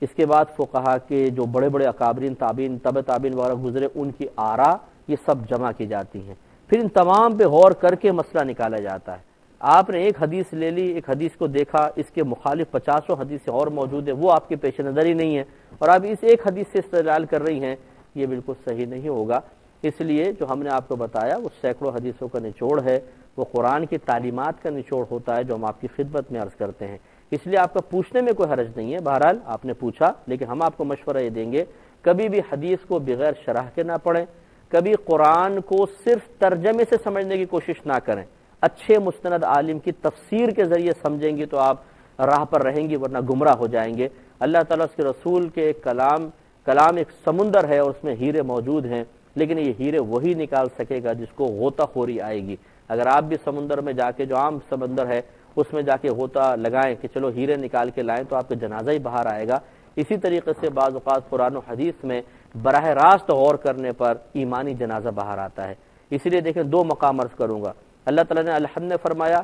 اس کے بعد فقہا کے جو بڑے بڑے اکابرین، تابعین، تبع تابعین وغیرہ گزرے، ان کی آراء، یہ سب جمع کی جاتی ہیں۔ پھر ان تمام پہ غور کر کے مسئلہ نکالا جاتا ہے۔ آپ نے ایک حدیث لے لی، ایک حدیث کو دیکھا، اس کے مخالف 50 حدیثیں اور موجود ہیں، وہ آپ کے پیش نظر ہی نہیں ہے، اور آپ اس ایک حدیث سے استدلال کر رہی ہیں، یہ بالکل صحیح نہیں ہوگا۔ اس لیے جو ہم نے آپ کو بتایا وہ سینکڑوں حدیثوں کا نچوڑ ہے، وہ قرآن کی تعلیمات کا نچوڑ ہوتا ہے جو ہم آپ کی خدمت میں عرض کرتے ہیں۔ اس لیے آپ کا پوچھنے میں کوئی حرج نہیں ہے، بہرحال آپ نے پوچھا، لیکن ہم آپ کو مشورہ یہ دیں گے کبھی بھی حدیث کو بغیر شرح کے نہ پڑھیں، کبھی قرآن کو صرف ترجمے سے سمجھنے کی کوشش نہ کریں، اچھے مستند عالم کی تفسیر کے ذریعے سمجھیں گی تو آپ راہ پر رہیں گی، ورنہ گمراہ ہو جائیں گے۔ اللہ تعالیٰ اس کے رسول کے کلام ایک سمندر ہے اور اس میں ہیرے موجود ہیں، لیکن یہ ہیرے وہی نکال سکے گا جس کو غوطہ خوری آئے گی۔ اگر آپ بھی سمندر میں جا کے، جو عام سمندر ہے اس میں جا کے غوطہ لگائیں کہ چلو ہیرے نکال کے لائیں، تو آپ کا جنازہ ہی باہر آئے گا۔ اسی طریقے سے بعض اوقات قرآن و حدیث میں براہ راست غور کرنے پر ایمانی جنازہ باہر آتا ہے۔ اسی لیے دیکھیں 2 مقام عرض کروں گا۔ اللہ تعالیٰ نے الحمد نے فرمایا،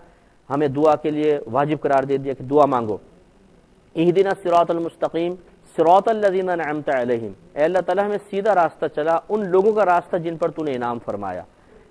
ہمیں دعا کے لیے واجب قرار دے دیا کہ دعا مانگو، اہدنا الصراط المستقیم صراط الذین انعمت علیہم، اے اللہ تعالیٰ ہمیں سیدھا راستہ چلا، ان لوگوں کا راستہ جن پر تو نے انعام فرمایا۔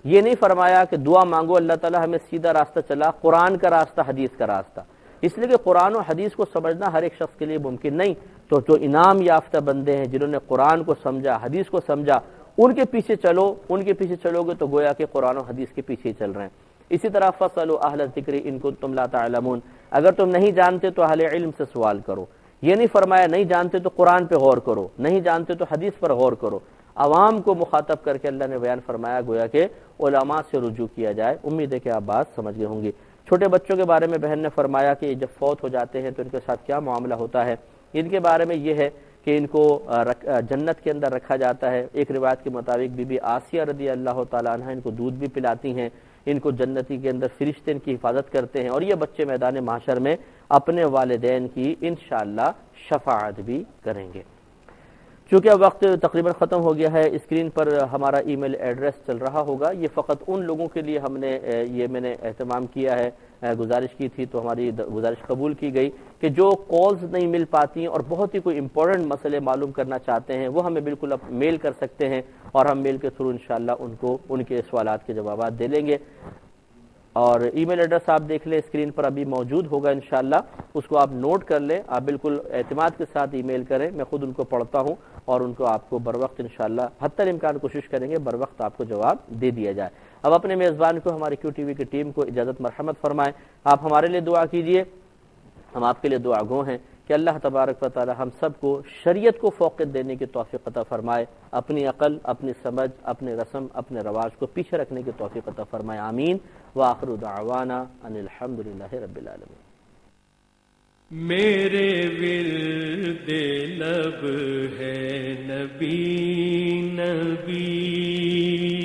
یہ نہیں فرمایا کہ دعا مانگو اللہ تعالیٰ ہمیں سیدھا راستہ چلا، قرآن کا راستہ، حدیث کا راستہ، اس لیے کہ قرآن و حدیث کو سمجھنا ہر ایک شخص کے لیے ممکن نہیں۔ تو جو انعام یافتہ بندے ہیں، جنہوں نے قرآن کو سمجھا، حدیث کو سمجھا، ان کے پیچھے چلو، ان کے پیچھے چلو گے تو گویا کہ قرآن و حدیث کے پیچھے چل رہے ہیں۔ اسی طرح فَاسْأَلُوا أَهْلَ الذِّكْرِ إِن كُنتُمْ لَا تَعْلَمُونَ، اگر تم نہیں جانتے تو اہل علم سے سوال کرو۔ یہ نہیں فرمایا نہیں جانتے تو قرآن پہ غور کرو، نہیں جانتے تو حدیث پر غور کرو۔ عوام کو مخاطب کر کے اللہ نے بیان فرمایا گویا کہ علماء سے رجوع کیا جائے۔ امید ہے کہ آپ بات سمجھ گئے ہوں گی۔ چھوٹے بچوں کے بارے میں بہن نے فرمایا کہ جب فوت ہو جاتے ہیں تو ان کے ساتھ کیا معاملہ ہوتا ہے۔ ان کے بارے میں یہ ہے کہ ان کو جنت کے اندر رکھا جاتا ہے۔ ایک روایت کے مطابق بی بی آسیہ رضی اللہ تعالیٰ عنہ ان کو دودھ بھی پلاتی ہیں، ان کو جنتی کے اندر فرشتے ان کی حفاظت کرتے ہیں، اور یہ بچے میدان محشر میں اپنے والدین کی انشاءاللہ شفاعت بھی کریں گے۔ چونکہ اب وقت تقریباً ختم ہو گیا ہے، اسکرین پر ہمارا ای میل ایڈریس چل رہا ہوگا۔ یہ فقط ان لوگوں کے لیے میں نے اہتمام کیا ہے، گزارش کی تھی تو ہماری گزارش قبول کی گئی کہ جو کالز نہیں مل پاتی اور بہت ہی کوئی امپورٹنٹ مسئلے معلوم کرنا چاہتے ہیں وہ ہمیں بالکل اب میل کر سکتے ہیں، اور ہم میل کے تھرو انشاءاللہ ان کے سوالات کے جوابات دے لیں گے۔ اور ای میل ایڈریس آپ دیکھ لیں، اسکرین پر ابھی موجود ہوگا انشاءاللہ، اس کو آپ نوٹ کر لیں، آپ بالکل اعتماد کے ساتھ ای میل کریں، میں خود ان کو پڑھتا ہوں اور ان کو آپ کو بر وقت انشاءاللہ حتی الامکان کوشش کریں گے بر وقت آپ کو جواب دے دیا جائے۔ اب اپنے میزبان کو، ہماری کیو ٹی وی کی ٹیم کو اجازت مرحمت فرمائیں، آپ ہمارے لیے دعا کیجئے، ہم آپ کے لیے دعا گو ہیں کہ اللہ تبارک و تعالی ہم سب کو شریعت کو فوقیت دینے کی توفیق عطا فرمائے، اپنی عقل، اپنی سمجھ، اپنے رسم، اپنے رواج کو پیچھے رکھنے کی توفیق عطا فرمائے، آمین۔ وآخر دعوانا ان الحمدللہ رب العالمین۔
میرے ورد لب ہے نبی نبی